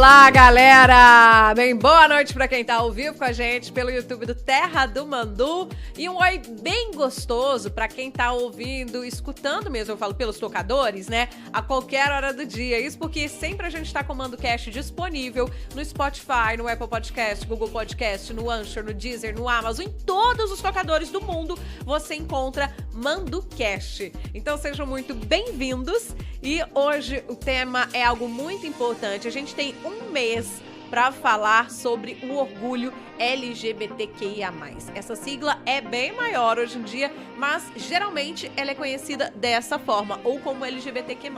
Olá, galera! Bem, boa noite para quem tá ao vivo com a gente pelo YouTube do Terra do Mandu. E um oi bem gostoso para quem tá ouvindo, escutando mesmo, eu falo pelos tocadores, né? A qualquer hora do dia. Isso porque sempre a gente tá com o ManduCast disponível no Spotify, no Apple Podcast, Google Podcast, no Anchor, no Deezer, no Amazon, em todos os tocadores do mundo você encontra ManduCast. Então sejam muito bem-vindos. E hoje o tema é algo muito importante. A gente tem um mês para falar sobre o orgulho LGBTQIA+. Essa sigla é bem maior hoje em dia, mas geralmente ela é conhecida dessa forma, ou como LGBTQ+.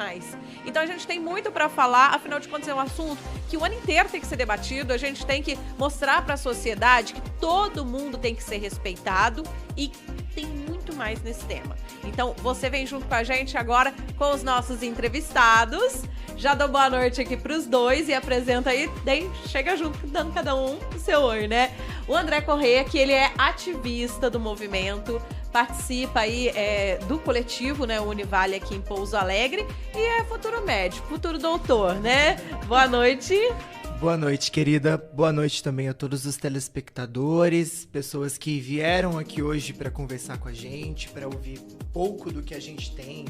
Então a gente tem muito para falar, afinal de contas é um assunto que o ano inteiro tem que ser debatido, a gente tem que mostrar para a sociedade que todo mundo tem que ser respeitado e tem muito mais nesse tema. Então você vem junto com a gente agora com os nossos entrevistados. Já dou boa noite aqui pros dois e apresenta aí, daí chega junto, dando cada um o seu oi, né? O André Corrêa, que ele é ativista do movimento, participa aí do coletivo, né, o Univale aqui em Pouso Alegre e é futuro médico, futuro doutor, né? Boa noite. Boa noite, querida. Boa noite também a todos os telespectadores, pessoas que vieram aqui hoje para conversar com a gente, para ouvir um pouco do que a gente tem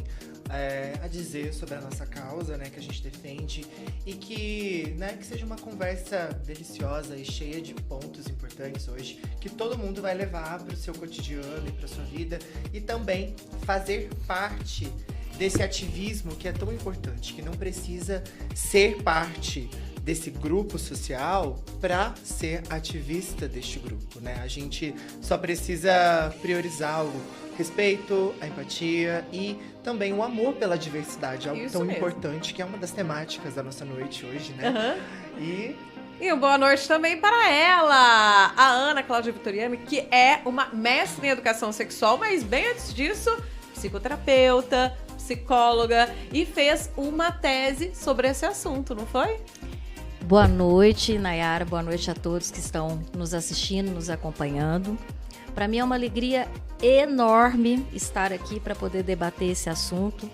a dizer sobre a nossa causa, né, que a gente defende, e que seja uma conversa deliciosa e cheia de pontos importantes hoje, que todo mundo vai levar para o seu cotidiano e para sua vida, e também fazer parte desse ativismo que é tão importante, que não precisa ser parte desse grupo social para ser ativista deste grupo, né? A gente só precisa priorizar o respeito, a empatia e também o amor pela diversidade, algo tão importante, que é uma das temáticas da nossa noite hoje, né? Uhum. E boa noite também para ela, a Ana Cláudia Vitoriano, que é uma mestre em educação sexual, mas bem antes disso, psicoterapeuta, psicóloga, e fez uma tese sobre esse assunto, não foi? Boa noite, Nayara. Boa noite a todos que estão nos assistindo, nos acompanhando. Para mim é uma alegria enorme estar aqui para poder debater esse assunto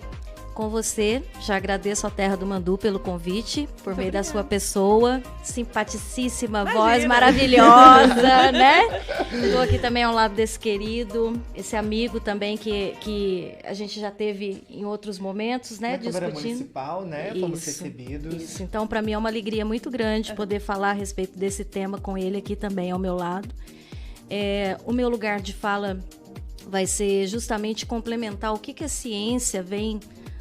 com você. Já agradeço à Terra do Mandu pelo convite, por meio da sua pessoa, simpaticíssima, voz maravilhosa, né? Estou aqui também ao lado desse querido, esse amigo também que a gente já teve em outros momentos, né? Na discutindo. Câmara Municipal, né? Fomos recebidos. Isso, então para mim é uma alegria muito grande poder falar a respeito desse tema com ele aqui também ao meu lado. O meu lugar de fala vai ser justamente complementar o que a ciência vem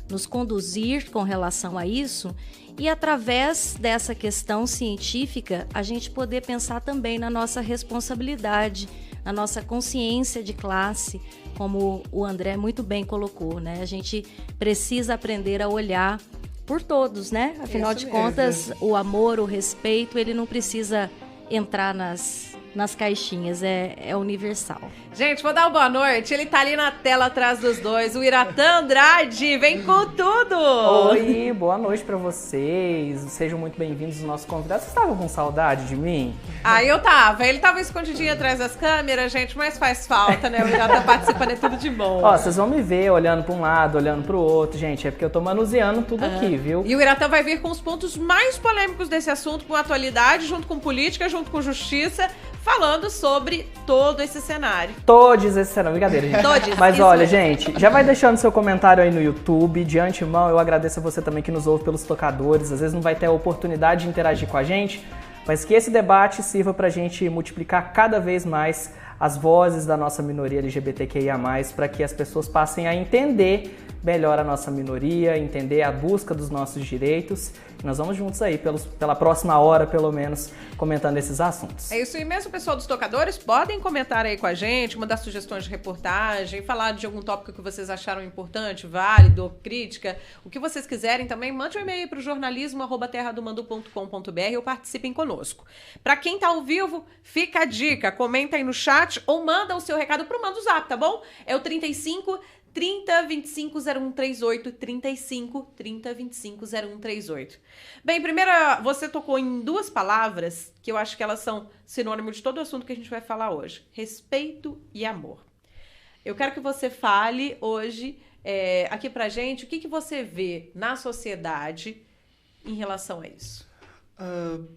nos conduzir com relação a isso, e através dessa questão científica a gente poder pensar também na nossa responsabilidade, na nossa consciência de classe, como o André muito bem colocou, né? A gente precisa aprender a olhar por todos, né? Afinal de contas, o amor, o respeito, ele não precisa entrar nas caixinhas, é universal. Gente, vou dar uma boa noite. Ele tá ali na tela atrás dos dois. O Iratã Andrade, vem com tudo! Oi, boa noite pra vocês. Sejam muito bem-vindos aos nossos convidados. Vocês estavam com saudade de mim? Eu tava. Ele tava escondidinho atrás das câmeras, gente, mas faz falta, né? O Iratã participando, é tudo de bom. Ó, vocês vão me ver olhando pra um lado, olhando pro outro. Gente, é porque eu tô manuseando tudo aqui, viu? E o Iratã vai vir com os pontos mais polêmicos desse assunto, com atualidade, junto com política, junto com justiça, falando sobre todo esse cenário. Todos esse cenário, brincadeira, gente. Todos. Mas olha, gente, já vai deixando seu comentário aí no YouTube. De antemão, eu agradeço a você também que nos ouve pelos tocadores. Às vezes não vai ter a oportunidade de interagir com a gente, mas que esse debate sirva pra gente multiplicar cada vez mais as vozes da nossa minoria LGBTQIA+, para que as pessoas passem a entender melhor a nossa minoria, entender a busca dos nossos direitos. Nós vamos juntos aí, pela próxima hora, pelo menos, comentando esses assuntos. É isso, e mesmo o pessoal dos tocadores podem comentar aí com a gente, mandar sugestões de reportagem, falar de algum tópico que vocês acharam importante, válido, crítica, o que vocês quiserem também, mande um e-mail para o jornalismo@terradomandu.com.br ou participem conosco. Para quem tá ao vivo, fica a dica, comenta aí no chat ou manda o seu recado pro Manda o Zap, tá bom? É o 35 30 25 0138, 35 30 25 0138. Bem, primeiro, você tocou em duas palavras que eu acho que elas são sinônimo de todo o assunto que a gente vai falar hoje: respeito e amor. Eu quero que você fale hoje aqui pra gente o que você vê na sociedade em relação a isso.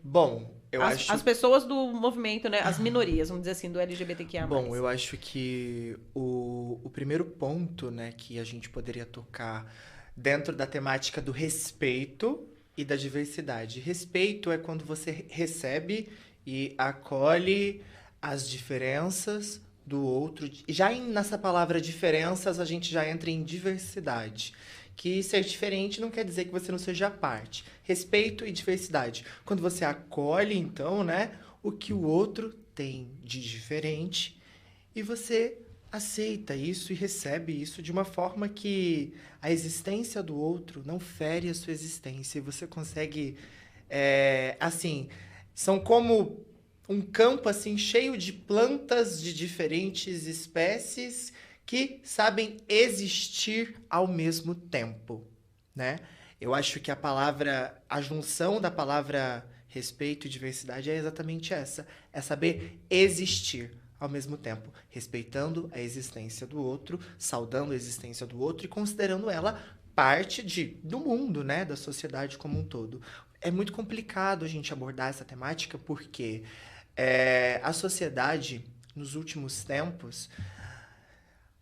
Bom, eu as, acho... as pessoas do movimento, né? As minorias, vamos dizer assim, do LGBTQIA+. Bom, eu acho que o primeiro ponto, né, que a gente poderia tocar dentro da temática do respeito e da diversidade. Respeito é quando você recebe e acolhe as diferenças do outro. E já nessa palavra diferenças, a gente já entra em diversidade. Que ser diferente não quer dizer que você não seja parte. Respeito e diversidade. Quando você acolhe, então, né, o que o outro tem de diferente e você aceita isso e recebe isso de uma forma que a existência do outro não fere a sua existência. E você consegue, assim, são como um campo assim cheio de plantas de diferentes espécies que sabem existir ao mesmo tempo, né? Eu acho que a junção da palavra respeito e diversidade é exatamente essa. É saber existir ao mesmo tempo, respeitando a existência do outro, saudando a existência do outro e considerando ela parte do mundo, né? Da sociedade como um todo. É muito complicado a gente abordar essa temática porque a sociedade, nos últimos tempos,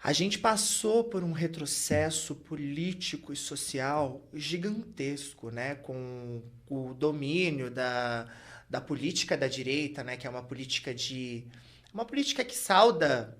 a gente passou por um retrocesso político e social gigantesco, né? Com o domínio da política da direita, né? Que é uma política que sauda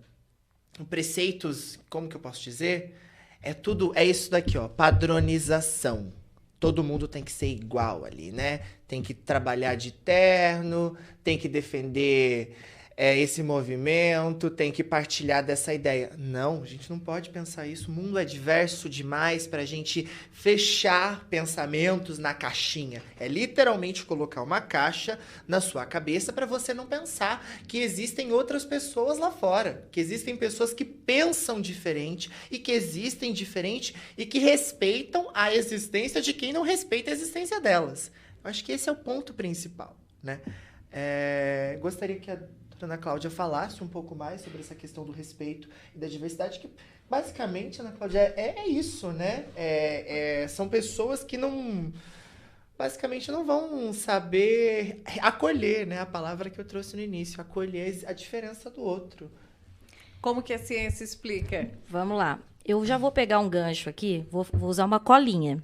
preceitos, como que eu posso dizer? É isso daqui, ó, padronização. Todo mundo tem que ser igual ali, né? Tem que trabalhar de terno, tem que defender esse movimento, tem que partilhar dessa ideia. Não, a gente não pode pensar isso. O mundo é diverso demais para a gente fechar pensamentos na caixinha. É literalmente colocar uma caixa na sua cabeça para você não pensar que existem outras pessoas lá fora, que existem pessoas que pensam diferente e que existem diferente e que respeitam a existência de quem não respeita a existência delas. Eu acho que esse é o ponto principal, né? Gostaria que a Ana Cláudia falasse um pouco mais sobre essa questão do respeito e da diversidade, que basicamente, Ana Cláudia, é isso, né? São pessoas que basicamente não vão saber acolher, né? A palavra que eu trouxe no início, acolher a diferença do outro. Como que a ciência explica? Vamos lá. Eu já vou pegar um gancho aqui, vou usar uma colinha.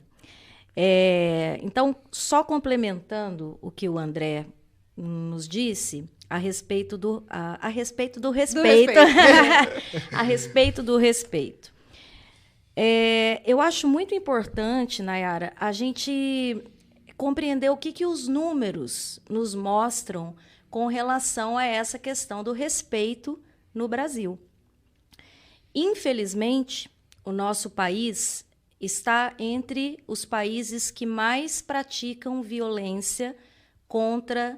Então, só complementando o que o André nos disse a respeito do respeito. A respeito do respeito. Eu acho muito importante, Nayara, a gente compreender o que os números nos mostram com relação a essa questão do respeito no Brasil. Infelizmente, o nosso país está entre os países que mais praticam violência contra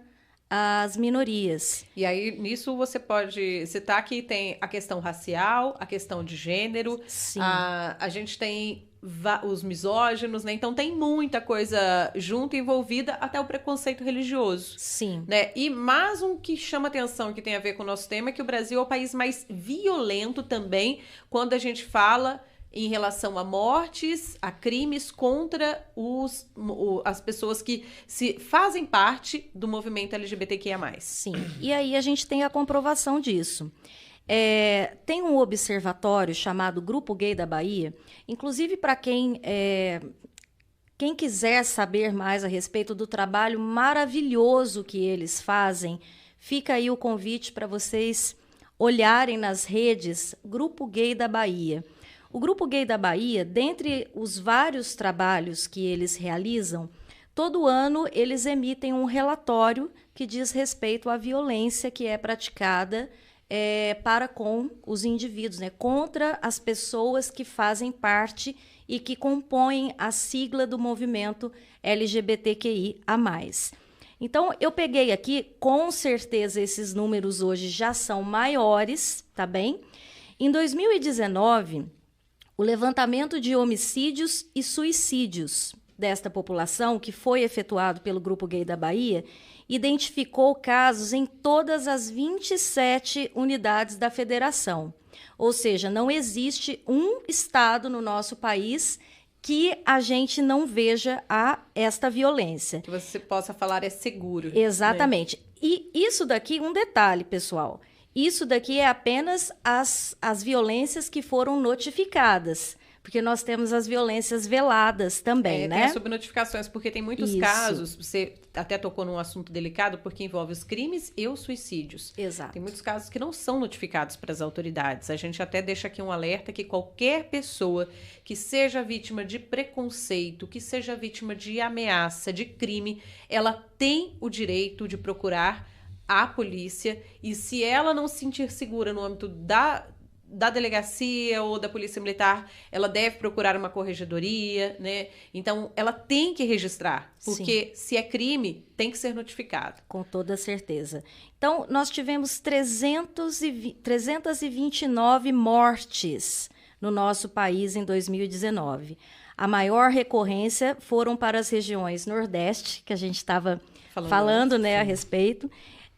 as minorias. E aí, nisso você pode citar que tem a questão racial, a questão de gênero, Sim. A gente tem os misóginos, né? Então tem muita coisa junto envolvida, até o preconceito religioso. Sim. Né? E mais um que chama atenção, que tem a ver com o nosso tema, é que o Brasil é o país mais violento também, quando a gente fala em relação a mortes, a crimes contra as pessoas que se fazem parte do movimento LGBTQIA+. Sim, e aí a gente tem a comprovação disso. Tem um observatório chamado Grupo Gay da Bahia, inclusive para quem quiser saber mais a respeito do trabalho maravilhoso que eles fazem, fica aí o convite para vocês olharem nas redes Grupo Gay da Bahia. O Grupo Gay da Bahia, dentre os vários trabalhos que eles realizam, todo ano eles emitem um relatório que diz respeito à violência que é praticada para com os indivíduos, né, contra as pessoas que fazem parte e que compõem a sigla do movimento LGBTQIA+. Então, eu peguei aqui, com certeza esses números hoje já são maiores, tá bem? Em 2019... o levantamento de homicídios e suicídios desta população, que foi efetuado pelo Grupo Gay da Bahia, identificou casos em todas as 27 unidades da federação. Ou seja, não existe um estado no nosso país que a gente não veja esta violência. Que você possa falar é seguro. Exatamente. Né? E isso daqui, um detalhe, pessoal, isso daqui é apenas as violências que foram notificadas. Porque nós temos as violências veladas também, né? Tem as subnotificações, porque tem muitos casos, você até tocou num assunto delicado, porque envolve os crimes e os suicídios. Exato. Tem muitos casos que não são notificados para as autoridades. A gente até deixa aqui um alerta que qualquer pessoa que seja vítima de preconceito, que seja vítima de ameaça, de crime, ela tem o direito de procurar a polícia, e se ela não se sentir segura no âmbito da delegacia ou da polícia militar, ela deve procurar uma corregedoria, né? Então, ela tem que registrar, porque se é crime, tem que ser notificado. Com toda certeza. Então, nós tivemos 329 mortes no nosso país em 2019. A maior recorrência foram para as regiões Nordeste, que a gente estava falando, né, a respeito,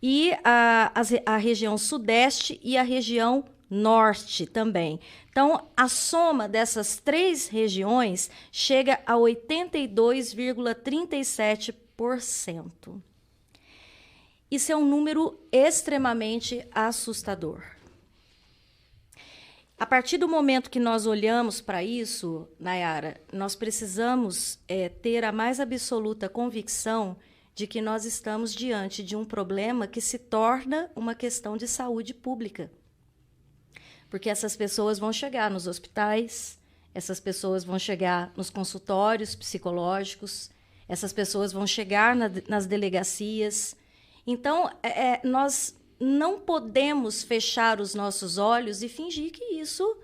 e a região Sudeste e a região Norte também. Então, a soma dessas 3 regiões chega a 82,37%. Isso é um número extremamente assustador. A partir do momento que nós olhamos para isso, Nayara, nós precisamos ter a mais absoluta convicção de que nós estamos diante de um problema que se torna uma questão de saúde pública. Porque essas pessoas vão chegar nos hospitais, essas pessoas vão chegar nos consultórios psicológicos, essas pessoas vão chegar nas delegacias. Então, nós não podemos fechar os nossos olhos e fingir que isso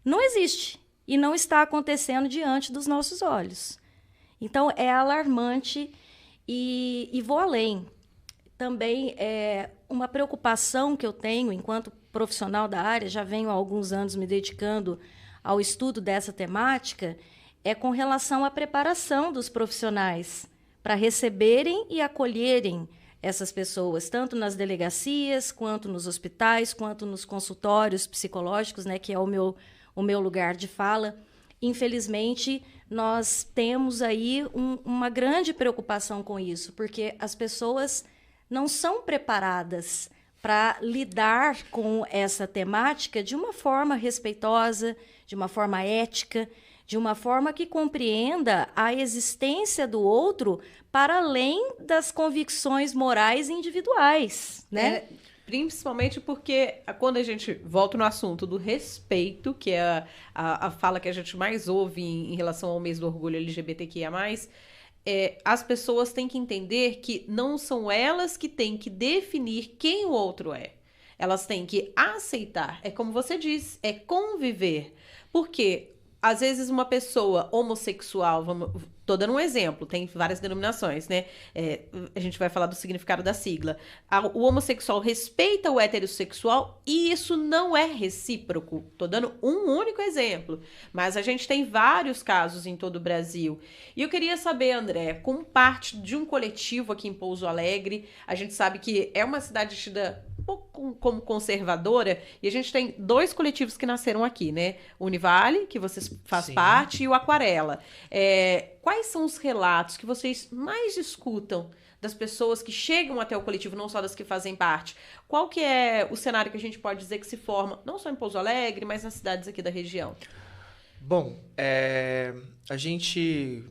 não existe e não está acontecendo diante dos nossos olhos. Então, é alarmante e vou além. Também é uma preocupação que eu tenho enquanto profissional da área, já venho há alguns anos me dedicando ao estudo dessa temática, é com relação à preparação dos profissionais para receberem e acolherem essas pessoas, tanto nas delegacias, quanto nos hospitais, quanto nos consultórios psicológicos, né, que é o meu lugar de fala. Infelizmente, nós temos aí uma grande preocupação com isso, porque as pessoas não são preparadas para lidar com essa temática de uma forma respeitosa, de uma forma ética, de uma forma que compreenda a existência do outro para além das convicções morais individuais, né? Principalmente porque, quando a gente volta no assunto do respeito, que é a fala que a gente mais ouve em relação ao mês do orgulho LGBTQIA+, as pessoas têm que entender que não são elas que têm que definir quem o outro é. Elas têm que aceitar. É como você diz, é conviver. Porque, às vezes, uma pessoa homossexual, tô dando um exemplo, tem várias denominações, né? A gente vai falar do significado da sigla. O homossexual respeita o heterossexual e isso não é recíproco. Tô dando um único exemplo, mas a gente tem vários casos em todo o Brasil. E eu queria saber, André, como parte de um coletivo aqui em Pouso Alegre, a gente sabe que é uma cidade tida um pouco como conservadora, e a gente tem 2 coletivos que nasceram aqui, né? O Univale, que vocês fazem parte, e o Aquarela. Quais são os relatos que vocês mais escutam das pessoas que chegam até o coletivo, não só das que fazem parte? Qual que é o cenário que a gente pode dizer que se forma, não só em Pouso Alegre, mas nas cidades aqui da região? Bom, a gente,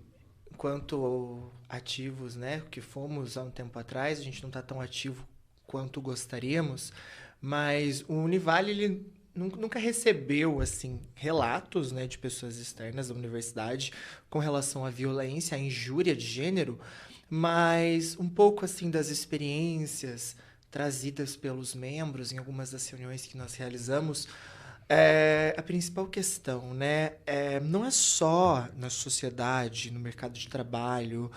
enquanto ativos, né, que fomos há um tempo atrás, a gente não está tão ativo quanto gostaríamos, mas o Univale, ele nunca recebeu, assim, relatos, né, de pessoas externas da universidade com relação à violência, à injúria de gênero, mas um pouco, assim, das experiências trazidas pelos membros em algumas das reuniões que nós realizamos. A principal questão, né, não é só na sociedade, no mercado de trabalho,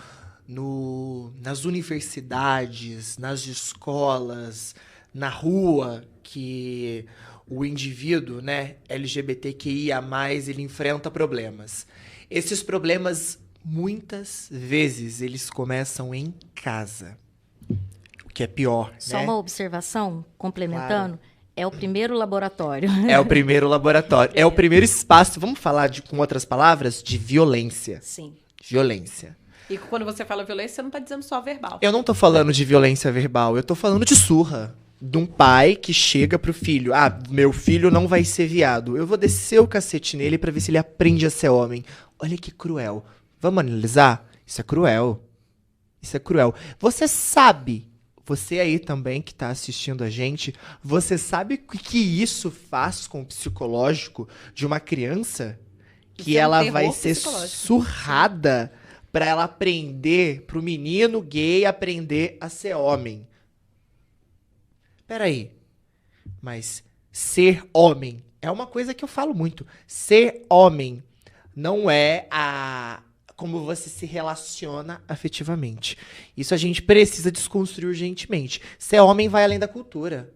nas universidades, nas escolas, na rua, que o indivíduo, né, LGBTQIA+, ele enfrenta problemas. Esses problemas, muitas vezes, eles começam em casa, o que é pior, Só né? uma observação, complementando. Claro. É o primeiro laboratório. É o primeiro laboratório. É o primeiro espaço, vamos falar com outras palavras, de violência. Sim. Violência. E quando você fala violência, você não tá dizendo só verbal. Eu não tô falando de violência verbal, eu tô falando de surra. De um pai que chega pro filho. Meu filho não vai ser viado. Eu vou descer o cacete nele pra ver se ele aprende a ser homem. Olha que cruel. Vamos analisar? Isso é cruel. Isso é cruel. Você sabe, você aí também que tá assistindo a gente, você sabe o que isso faz com o psicológico de uma criança? Que Isso é um ela terror vai ser psicológico. surrada pra ela aprender, pro menino gay aprender a ser homem. Peraí, mas ser homem é uma coisa que eu falo muito. Ser homem não é como você se relaciona afetivamente. Isso a gente precisa desconstruir urgentemente. Ser homem vai além da cultura.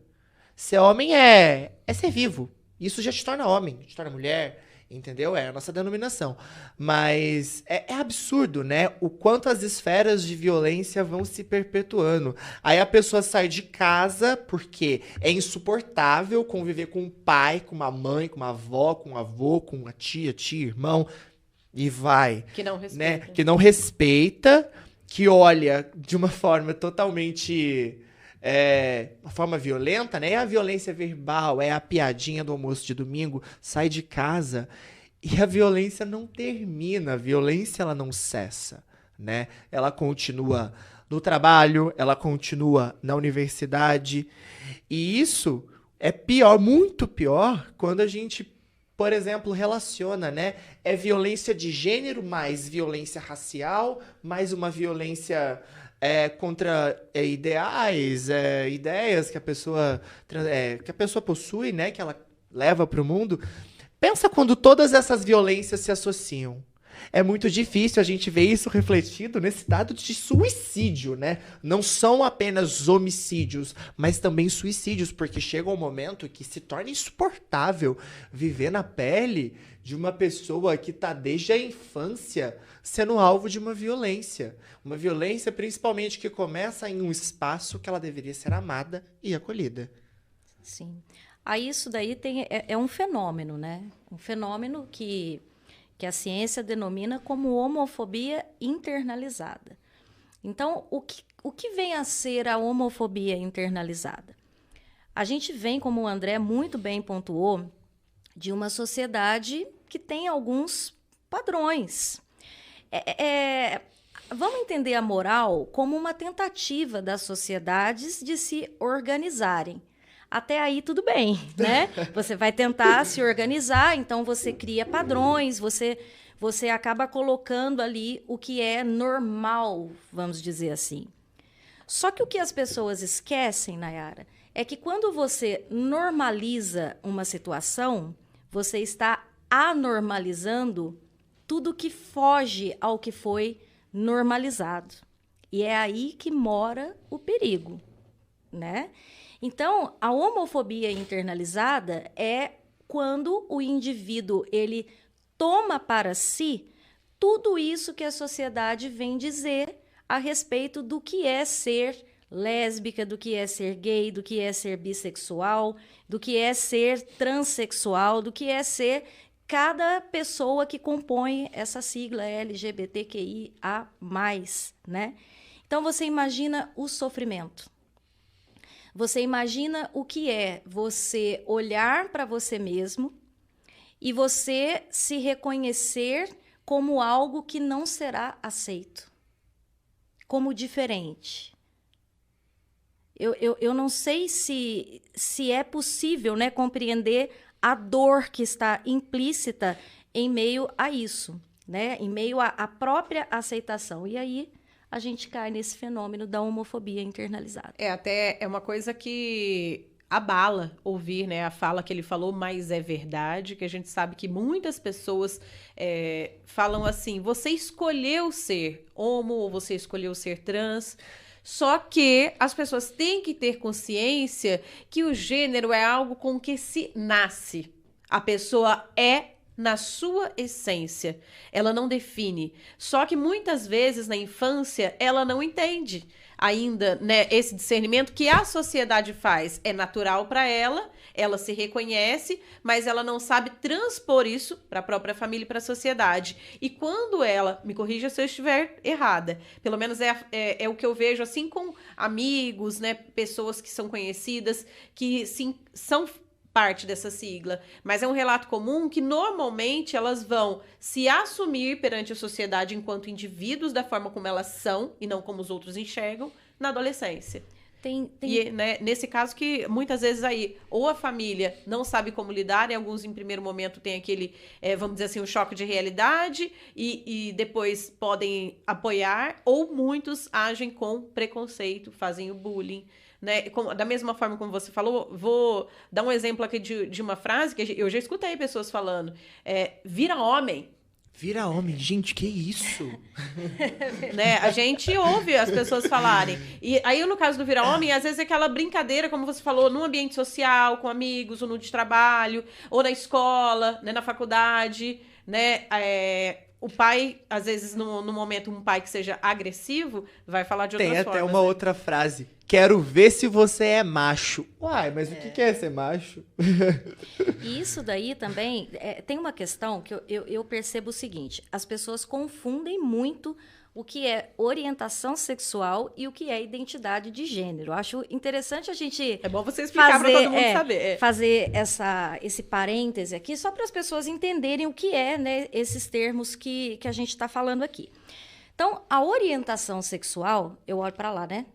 Ser homem é ser vivo. Isso já te torna homem, te torna mulher, entendeu? É a nossa denominação. Mas é absurdo, né? O quanto as esferas de violência vão se perpetuando. Aí a pessoa sai de casa porque é insuportável conviver com um pai, com uma mãe, com uma avó, com um avô, com uma tia, irmão. E vai. Que não Né? respeita. Que não respeita, que olha de uma forma totalmente... uma forma violenta, né? É a violência verbal, é a piadinha do almoço de domingo, sai de casa e a violência não termina, a violência ela não cessa, né? Ela continua no trabalho, ela continua na universidade e isso é pior, muito pior, quando a gente, por exemplo, relaciona, né? É violência de gênero, mais violência racial, mais uma violência... contra ideais, ideias que a pessoa possui, né, que ela leva para o mundo. Pensa quando todas essas violências se associam. É muito difícil a gente ver isso refletido nesse dado de suicídio, né? Não são apenas homicídios, mas também suicídios, porque chega um momento que se torna insuportável viver na pele de uma pessoa que está desde a infância sendo alvo de uma violência. Uma violência, principalmente, que começa em um espaço que ela deveria ser amada e acolhida. Sim. Aí isso daí é um fenômeno, né? Um fenômeno que a ciência denomina como homofobia internalizada. Então, o que vem a ser a homofobia internalizada? A gente vem, como o André muito bem pontuou, de uma sociedade que tem alguns padrões. Vamos entender a moral como uma tentativa das sociedades de se organizarem. Até aí tudo bem, né? Você vai tentar se organizar, então você cria padrões, você acaba colocando ali o que é normal, vamos dizer assim. Só que o que as pessoas esquecem, Nayara, é que quando você normaliza uma situação, você está anormalizando tudo que foge ao que foi normalizado. E é aí que mora o perigo, né? Então, a homofobia internalizada é quando o indivíduo ele toma para si tudo isso que a sociedade vem dizer a respeito do que é ser lésbica, do que é ser gay, do que é ser bissexual, do que é ser transexual, do que é ser cada pessoa que compõe essa sigla LGBTQIA+, né? Então, você imagina o sofrimento. Você imagina o que é você olhar para você mesmo e você se reconhecer como algo que não será aceito, como diferente. Eu não sei se é possível, né, compreender a dor que está implícita em meio a isso, né, em meio à própria aceitação. E aí a gente cai nesse fenômeno da homofobia internalizada. Até é uma coisa que abala ouvir, né, a fala que ele falou, mas é verdade, que a gente sabe que muitas pessoas falam assim, você escolheu ser homo ou você escolheu ser trans, só que as pessoas têm que ter consciência que o gênero é algo com que se nasce. A pessoa é na sua essência. Ela não define. Só que muitas vezes na infância ela não entende ainda, né, esse discernimento que a sociedade faz. É natural para ela se reconhece, mas ela não sabe transpor isso para a própria família e para a sociedade. E quando ela, me corrija se eu estiver errada, pelo menos é o que eu vejo assim com amigos, né, pessoas que são conhecidas, que sim, são parte dessa sigla, mas é um relato comum que normalmente elas vão se assumir perante a sociedade enquanto indivíduos da forma como elas são e não como os outros enxergam na adolescência. E, né, nesse caso que muitas vezes aí ou a família não sabe como lidar, e alguns em primeiro momento tem aquele, vamos dizer assim, um choque de realidade e depois podem apoiar, ou muitos agem com preconceito, fazem o bullying, né? Da mesma forma como você falou, vou dar um exemplo aqui de uma frase que eu já escutei pessoas falando, vira homem. Vira homem, gente, que isso? Né? A gente ouve as pessoas falarem. E aí, no caso do vira homem, às vezes é aquela brincadeira, como você falou, num ambiente social, com amigos, ou no de trabalho, ou na escola, né, na faculdade, né? O pai, às vezes, no momento, um pai que seja agressivo, vai falar de outras formas. Tem até uma outra frase. Quero ver se você é macho. Uai, mas o que é ser macho? E isso daí também, tem uma questão que eu percebo o seguinte, as pessoas confundem muito o que é orientação sexual e o que é identidade de gênero. Eu acho interessante a gente... É bom você explicar para todo mundo saber. Fazer esse parêntese aqui, só para as pessoas entenderem o que é, né, esses termos que a gente está falando aqui. Então, a orientação sexual, eu olho para lá, né?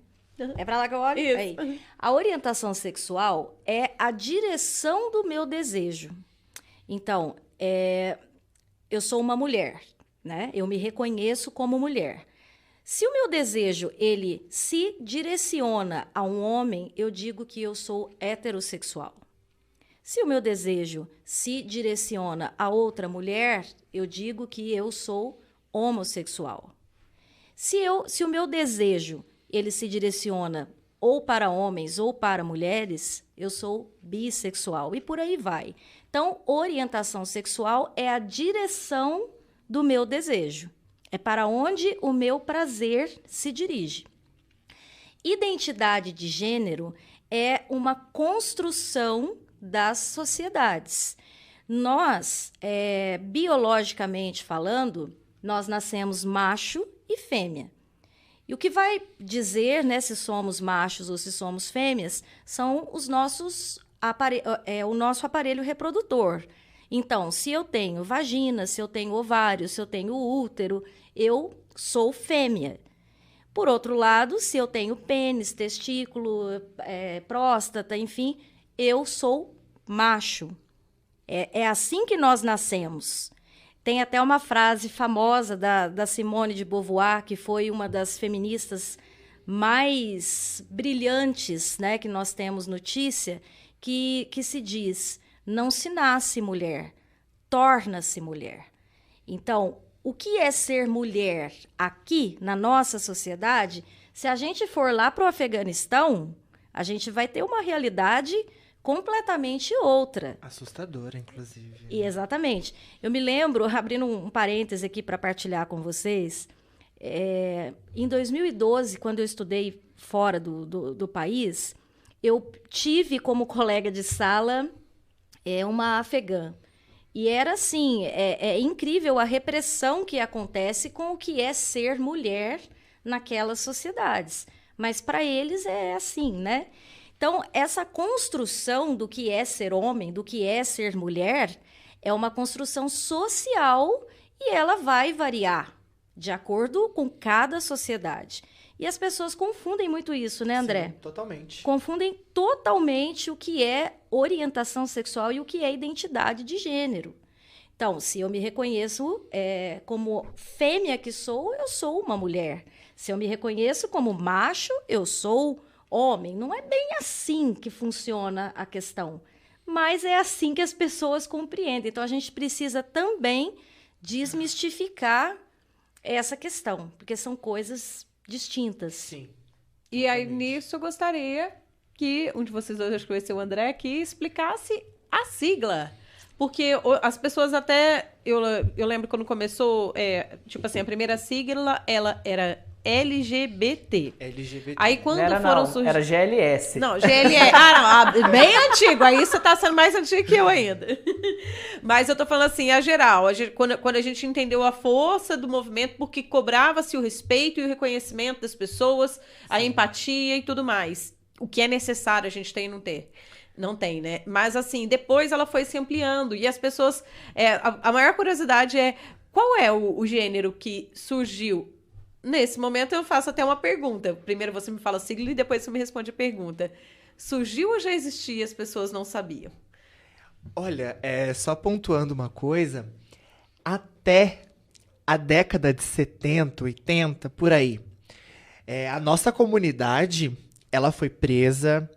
É para lá que eu olho? Isso. Aí. A orientação sexual é a direção do meu desejo. Então, eu sou uma mulher, né? Eu me reconheço como mulher. Se o meu desejo, ele se direciona a um homem, eu digo que eu sou heterossexual. Se o meu desejo se direciona a outra mulher, eu digo que eu sou homossexual. Se o meu desejo ele se direciona ou para homens ou para mulheres, eu sou bissexual. E por aí vai. Então, orientação sexual é a direção do meu desejo. É para onde o meu prazer se dirige. Identidade de gênero é uma construção das sociedades. Nós, biologicamente falando, nós nascemos macho e fêmea. E o que vai dizer, né, se somos machos ou se somos fêmeas, são o nosso aparelho reprodutor. Então, se eu tenho vagina, se eu tenho ovário, se eu tenho útero, eu sou fêmea. Por outro lado, se eu tenho pênis, testículo, próstata, enfim, eu sou macho. É assim que nós nascemos. Tem até uma frase famosa da Simone de Beauvoir, que foi uma das feministas mais brilhantes, né, que nós temos notícia, que se diz: não se nasce mulher, torna-se mulher. Então, o que é ser mulher aqui na nossa sociedade? Se a gente for lá para o Afeganistão, a gente vai ter uma realidade completamente outra. Assustadora, inclusive. E exatamente. Eu me lembro, abrindo um parêntese aqui para partilhar com vocês, em 2012, quando eu estudei fora do país, eu tive como colega de sala uma afegã. E era assim, é incrível a repressão que acontece com o que é ser mulher naquelas sociedades. Mas para eles é assim, né? Então, essa construção do que é ser homem, do que é ser mulher, é uma construção social e ela vai variar de acordo com cada sociedade. E as pessoas confundem muito isso, né, André? Sim, totalmente. Confundem totalmente o que é orientação sexual e o que é identidade de gênero. Então, se eu me reconheço como fêmea que sou, eu sou uma mulher. Se eu me reconheço como macho, eu sou homem. Não é bem assim que funciona a questão, mas é assim que as pessoas compreendem. Então, a gente precisa também desmistificar essa questão, porque são coisas distintas. Sim. E aí, nisso, eu gostaria que um de vocês dois, acho que vai ser o André, que explicasse a sigla. Porque as pessoas até... Eu lembro quando começou, tipo assim, a primeira sigla, ela era LGBT. LGBT. Aí quando Não era, foram não, surgir... era GLS. Não, GLS. Bem antigo. Aí você tá sendo mais antigo que eu ainda. Mas eu tô falando assim, a geral. Quando a gente entendeu a força do movimento, porque cobrava-se o respeito e o reconhecimento das pessoas, a empatia e tudo mais. O que é necessário a gente tem e não ter. Não tem, né? Mas assim, depois ela foi se ampliando. E as pessoas... a maior curiosidade é, qual é o gênero que surgiu? Nesse momento eu faço até uma pergunta. Primeiro você me fala a sigla e depois você me responde a pergunta. Surgiu ou já existia e as pessoas não sabiam? Olha, só pontuando uma coisa, até a década de 70, 80, por aí, a nossa comunidade, ela foi presa,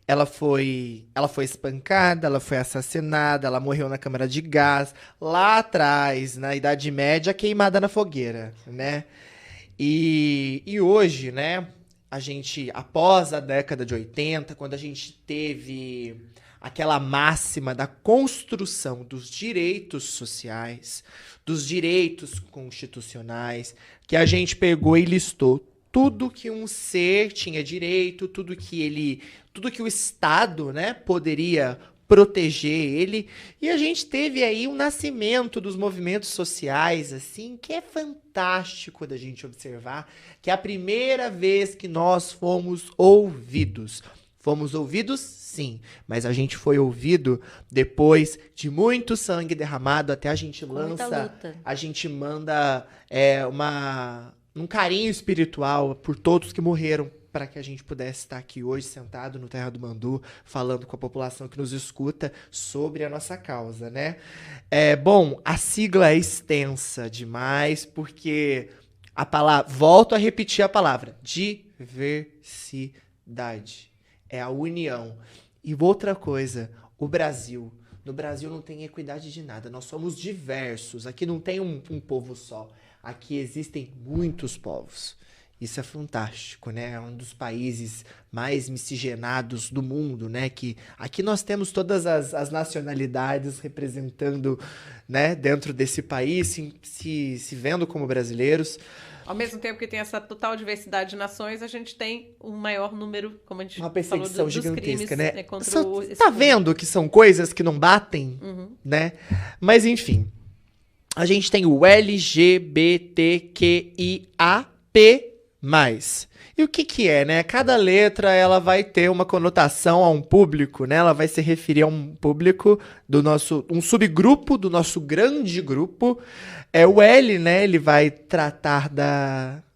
ela foi espancada, ela foi assassinada, ela morreu na câmara de gás, lá atrás, na Idade Média, queimada na fogueira, né? E hoje, né, a gente, após a década de 80, quando a gente teve aquela máxima da construção dos direitos sociais, dos direitos constitucionais, que a gente pegou e listou tudo que um ser tinha direito, tudo que o Estado, né, poderia proteger ele, e a gente teve aí um nascimento dos movimentos sociais, assim, que é fantástico da gente observar, que é a primeira vez que nós fomos ouvidos. Fomos ouvidos, sim, mas a gente foi ouvido depois de muito sangue derramado, até a gente a gente manda um carinho espiritual por todos que morreram, para que a gente pudesse estar aqui hoje, sentado no Terra do Mandu, falando com a população que nos escuta sobre a nossa causa, né? Bom, a sigla é extensa demais, porque volto a repetir a palavra, diversidade. É a união. E outra coisa, no Brasil não tem equidade de nada, nós somos diversos, aqui não tem um povo só, aqui existem muitos povos. Isso é fantástico, né? É um dos países mais miscigenados do mundo, né? Que aqui nós temos todas as nacionalidades representando, né, dentro desse país, se vendo como brasileiros. Ao mesmo tempo que tem essa total diversidade de nações, a gente tem um maior número, como a gente uma perseguição falou, gigantesca, crimes, né? Contra tá vendo que são coisas que não batem, né? Mas enfim, a gente tem o LGBTQIAP+. E o que é, né? Cada letra, ela vai ter uma conotação a um público, né? Ela vai se referir a um público um subgrupo do nosso grande grupo. O L, né? Ele vai tratar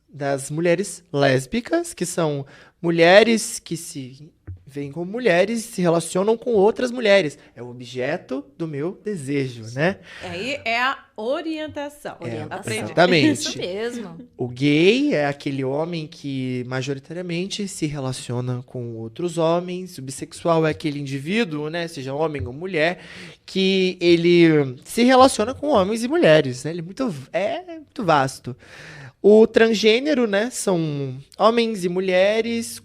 das mulheres lésbicas, que são mulheres que se veem como mulheres e se relacionam com outras mulheres. É o objeto do meu desejo, né? Aí é a orientação. Exatamente. Isso mesmo. O gay é aquele homem que majoritariamente se relaciona com outros homens. O bissexual é aquele indivíduo, né, seja homem ou mulher, que ele se relaciona com homens e mulheres, né? Ele é muito vasto. O transgênero, né, são homens e mulheres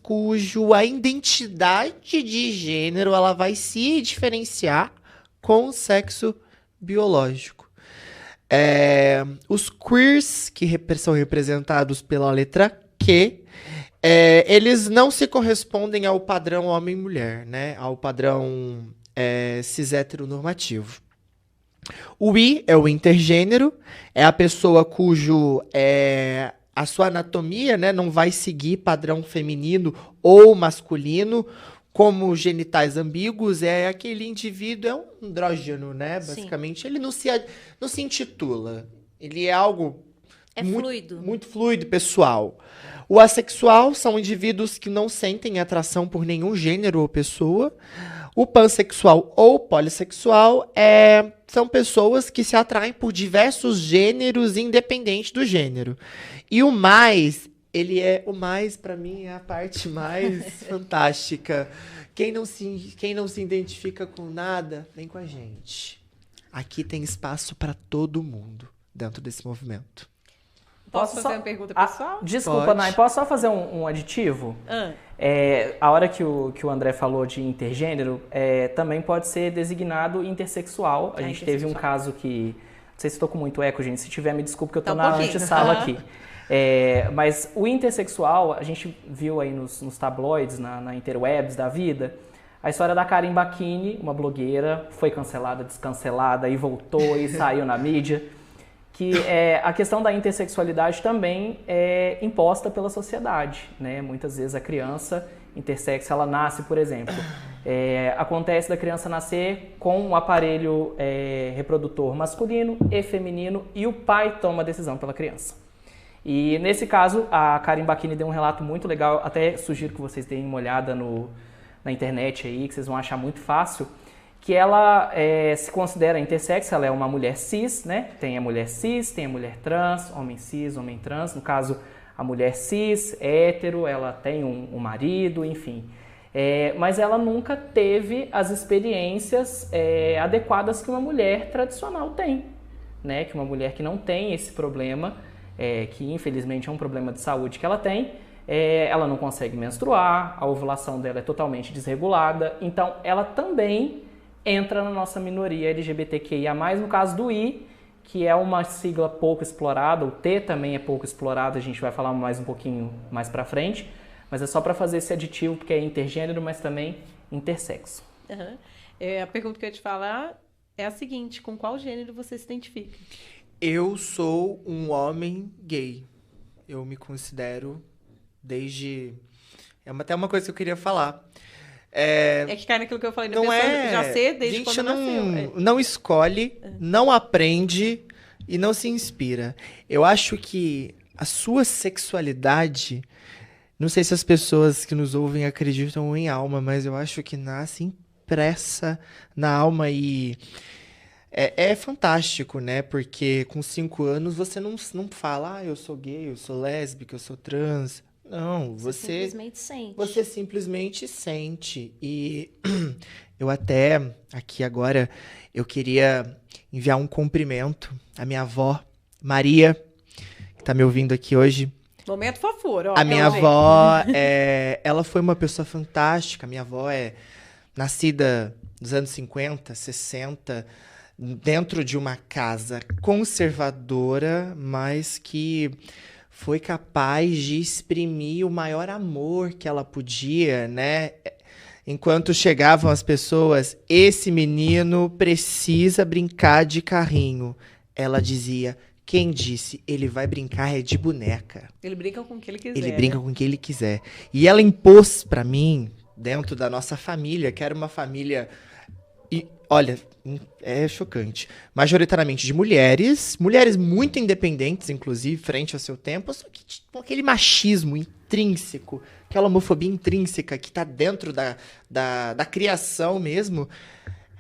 a identidade de gênero ela vai se diferenciar com o sexo biológico. Os queers, que são representados pela letra Q, eles não se correspondem ao padrão homem-mulher, né, ao padrão cis heteronormativo. O I é o intergênero, é a pessoa cujo a sua anatomia, né, não vai seguir padrão feminino ou masculino, como genitais ambíguos, aquele indivíduo é um andrógeno, né? Basicamente, sim. Ele não se intitula, ele é algo fluido. Muito fluido, pessoal. O assexual são indivíduos que não sentem atração por nenhum gênero ou pessoa. O pansexual ou polissexual são pessoas que se atraem por diversos gêneros, independente do gênero. E o mais, para mim, é a parte mais fantástica. Quem não se identifica com nada, vem com a gente. Aqui tem espaço para todo mundo dentro desse movimento. Posso fazer uma pergunta pessoal? Desculpa, Pode. Nai, posso só fazer um aditivo? A hora que o André falou de intergênero, também pode ser designado intersexual. A gente teve um caso que... Não sei se estou com muito eco, gente. Se tiver, me desculpe que eu estou na antessala aqui. Mas o intersexual, a gente viu aí nos tabloides, na interwebs da vida, a história da Karen Bacchini, uma blogueira, foi cancelada, descancelada, e voltou e saiu na mídia. Que a questão da intersexualidade também é imposta pela sociedade, né? Muitas vezes a criança intersexo, ela nasce, por exemplo, acontece da criança nascer com um aparelho reprodutor masculino e feminino e o pai toma a decisão pela criança. E nesse caso, a Karen Bacchini deu um relato muito legal, até sugiro que vocês deem uma olhada na internet aí, que vocês vão achar muito fácil, que ela se considera intersexo, ela é uma mulher cis, né? Tem a mulher cis, tem a mulher trans, homem cis, homem trans. No caso, a mulher cis, hétero, ela tem um marido, enfim. Mas ela nunca teve as experiências adequadas que uma mulher tradicional tem, né? Que uma mulher que não tem esse problema, que infelizmente é um problema de saúde que ela tem, ela não consegue menstruar, a ovulação dela é totalmente desregulada, então ela também entra na nossa minoria LGBTQIA+, no caso do I, que é uma sigla pouco explorada, o T também é pouco explorado, a gente vai falar mais um pouquinho mais pra frente, mas é só para fazer esse aditivo, porque é intergênero, mas também intersexo. A pergunta que eu ia te falar é a seguinte, com qual gênero você se identifica? Eu sou um homem gay. Eu me considero desde... É até uma coisa que eu queria falar. Que cai naquilo que eu falei, não é... já ser desde gente quando nasceu. Não escolhe, não aprende e não se inspira. Eu acho que a sua sexualidade, não sei se as pessoas que nos ouvem acreditam em alma, mas eu acho que nasce impressa na alma e é fantástico, né? Porque com 5 anos você não fala, eu sou gay, eu sou lésbica, eu sou trans. Não, você simplesmente sente. Você simplesmente sente. E eu até, aqui agora, eu queria enviar um cumprimento à minha avó, Maria, que tá me ouvindo aqui hoje. Momento fofura, ó. A minha avó, ela foi uma pessoa fantástica. A minha avó é nascida nos anos 50, 60, dentro de uma casa conservadora, mas que foi capaz de exprimir o maior amor que ela podia, né? Enquanto chegavam as pessoas, esse menino precisa brincar de carrinho. Ela dizia, quem disse? Ele vai brincar de boneca. Ele brinca com o que ele quiser. Ele brinca com o que ele quiser. E ela impôs pra mim, dentro da nossa família, que era uma família... E, olha, é chocante. Majoritariamente de mulheres muito independentes, inclusive, frente ao seu tempo, só que com aquele machismo intrínseco, aquela homofobia intrínseca que tá dentro da criação mesmo.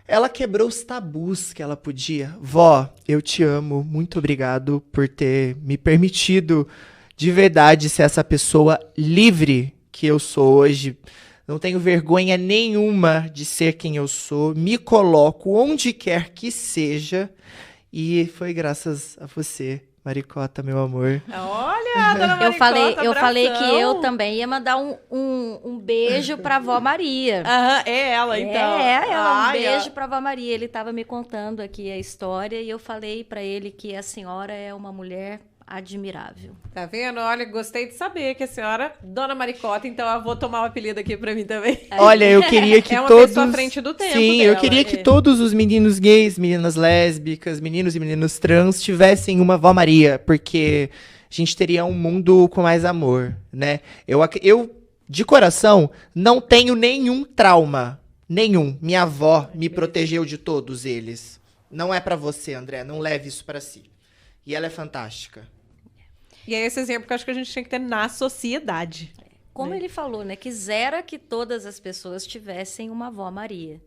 Ela quebrou os tabus que ela podia. Vó, eu te amo, muito obrigado por ter me permitido de verdade ser essa pessoa livre que eu sou hoje. Não tenho vergonha nenhuma de ser quem eu sou. Me coloco onde quer que seja. E foi graças a você, Maricota, meu amor. Olha, dona Maricota, eu falei que eu também ia mandar um beijo pra vó Maria. É ela, então. Um beijo pra vó Maria. Ele tava me contando aqui a história e eu falei pra ele que a senhora é uma mulher admirável. Tá vendo? Olha, gostei de saber que a senhora, Dona Maricota, então eu vou tomar o apelido aqui pra mim também. Olha, eu queria que uma todos... pessoa à frente do tempo Sim, dela. eu queria que todos os meninos gays, meninas lésbicas, meninos e meninas trans tivessem uma vó Maria, porque a gente teria um mundo com mais amor, né? Eu de coração, não tenho nenhum trauma. Nenhum. Minha avó me protegeu de todos eles. Não é pra você, André. Não leve isso pra si. E ela é fantástica. E é esse exemplo que eu acho que a gente tem que ter na sociedade. Como ele falou, né? Quisera que todas as pessoas tivessem uma avó Maria.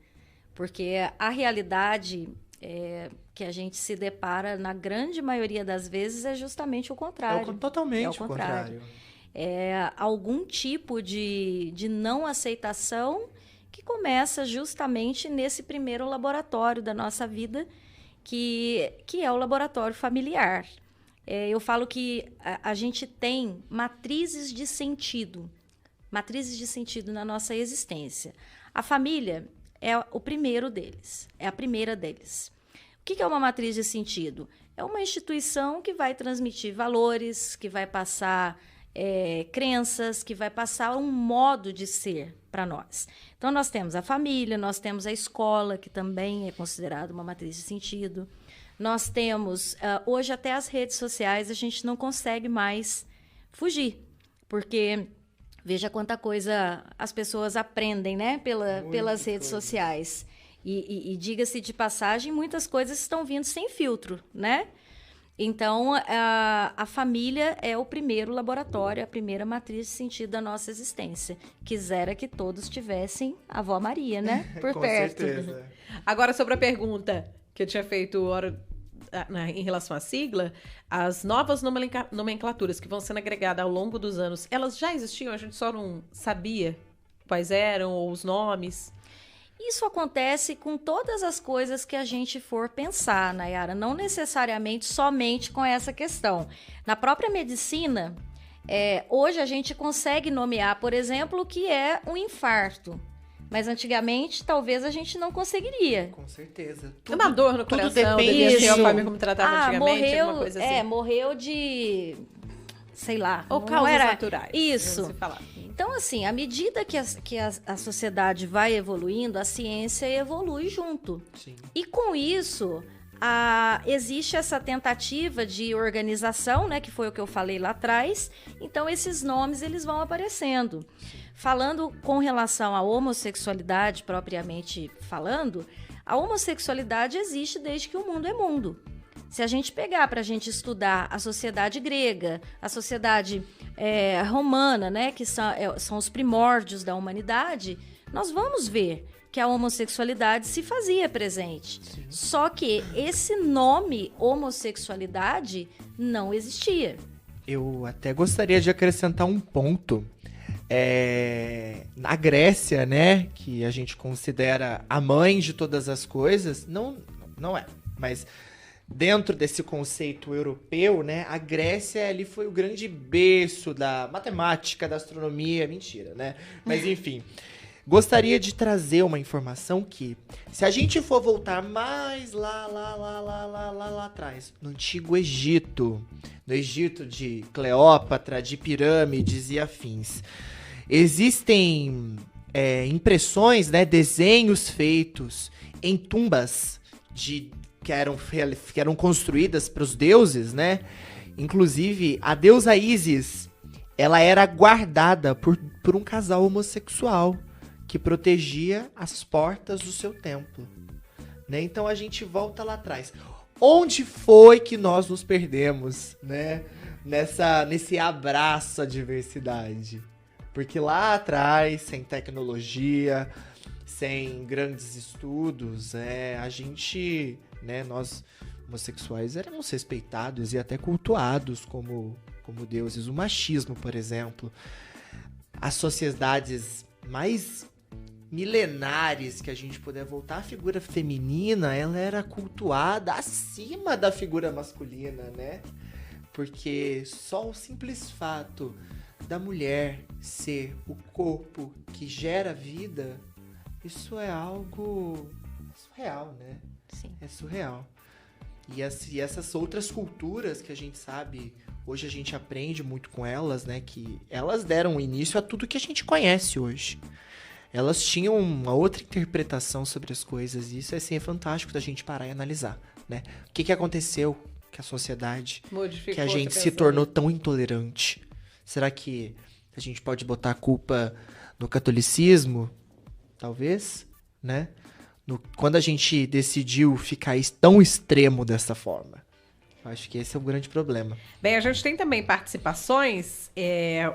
Porque a realidade que a gente se depara, na grande maioria das vezes, é justamente o contrário. Totalmente o contrário. É algum tipo de não aceitação que começa justamente nesse primeiro laboratório da nossa vida, que é o laboratório familiar. eu falo que a gente tem matrizes de sentido na nossa existência. A família é o primeiro deles, é a primeira deles. O que é uma matriz de sentido? É uma instituição que vai transmitir valores, que vai passar crenças, que vai passar um modo de ser para nós. Então, nós temos a família, nós temos a escola, que também é considerada uma matriz de sentido. Nós temos, hoje até as redes sociais, a gente não consegue mais fugir, porque veja quanta coisa as pessoas aprendem, né, pelas redes sociais. E diga-se de passagem, muitas coisas estão vindo sem filtro, né? Então, a família é o primeiro laboratório, a primeira matriz de sentido da nossa existência. Quisera que todos tivessem a avó Maria, né? Por Com perto. certeza. Agora, sobre a pergunta que eu tinha feito em relação à sigla, as novas nomenclaturas que vão sendo agregadas ao longo dos anos, elas já existiam? A gente só não sabia quais eram ou os nomes? Isso acontece com todas as coisas que a gente for pensar, Nayara, não necessariamente somente com essa questão. Na própria medicina, hoje a gente consegue nomear, por exemplo, o que é um infarto. Mas antigamente, talvez a gente não conseguiria. Com certeza. Uma dor no coração, depende devia ser a disso. forma como tratava antigamente, alguma coisa assim. Morreu de... sei lá. Ou não causas era... naturais. Isso. Se falar. Então, assim, à medida que a sociedade vai evoluindo, a ciência evolui junto. Sim. E com isso, existe essa tentativa de organização, né, que foi o que eu falei lá atrás. Então, esses nomes eles vão aparecendo. Falando com relação à homossexualidade, propriamente falando, a homossexualidade existe desde que o mundo é mundo. Se a gente pegar para a gente estudar a sociedade grega, a sociedade romana, né, que são os primórdios da humanidade, nós vamos ver que a homossexualidade se fazia presente. Sim. Só que esse nome homossexualidade não existia. Eu até gostaria de acrescentar um ponto. Na Grécia, né, que a gente considera a mãe de todas as coisas, não é, mas dentro desse conceito europeu, né, a Grécia ali foi o grande berço da matemática, da astronomia, mentira, né, mas enfim, gostaria de trazer uma informação que, se a gente for voltar mais lá atrás, no Antigo Egito, no Egito de Cleópatra, de pirâmides e afins, existem impressões, né, desenhos feitos em tumbas que eram construídas para os deuses, né? Inclusive, a deusa Ísis, ela era guardada por um casal homossexual que protegia as portas do seu templo, né? Então a gente volta lá atrás. Onde foi que nós nos perdemos, né? Nesse abraço à diversidade? Porque lá atrás, sem tecnologia, sem grandes estudos, a gente, né, nós homossexuais éramos respeitados e até cultuados como deuses. O machismo, por exemplo, as sociedades mais milenares que a gente puder voltar, a figura feminina, ela era cultuada acima da figura masculina, né? Porque só o simples fato da mulher ser o corpo que gera vida, isso é algo surreal, né? Sim. É surreal. E essas outras culturas que a gente sabe, hoje a gente aprende muito com elas, né? Que elas deram início a tudo que a gente conhece hoje. Elas tinham uma outra interpretação sobre as coisas, e isso assim, é fantástico da gente parar e analisar, né? O que aconteceu com a sociedade, modificou, que a gente se tornou tão intolerante? Será que a gente pode botar a culpa no catolicismo? Talvez, né? Quando a gente decidiu ficar tão extremo dessa forma. Acho que esse é o grande problema. Bem, a gente tem também participações.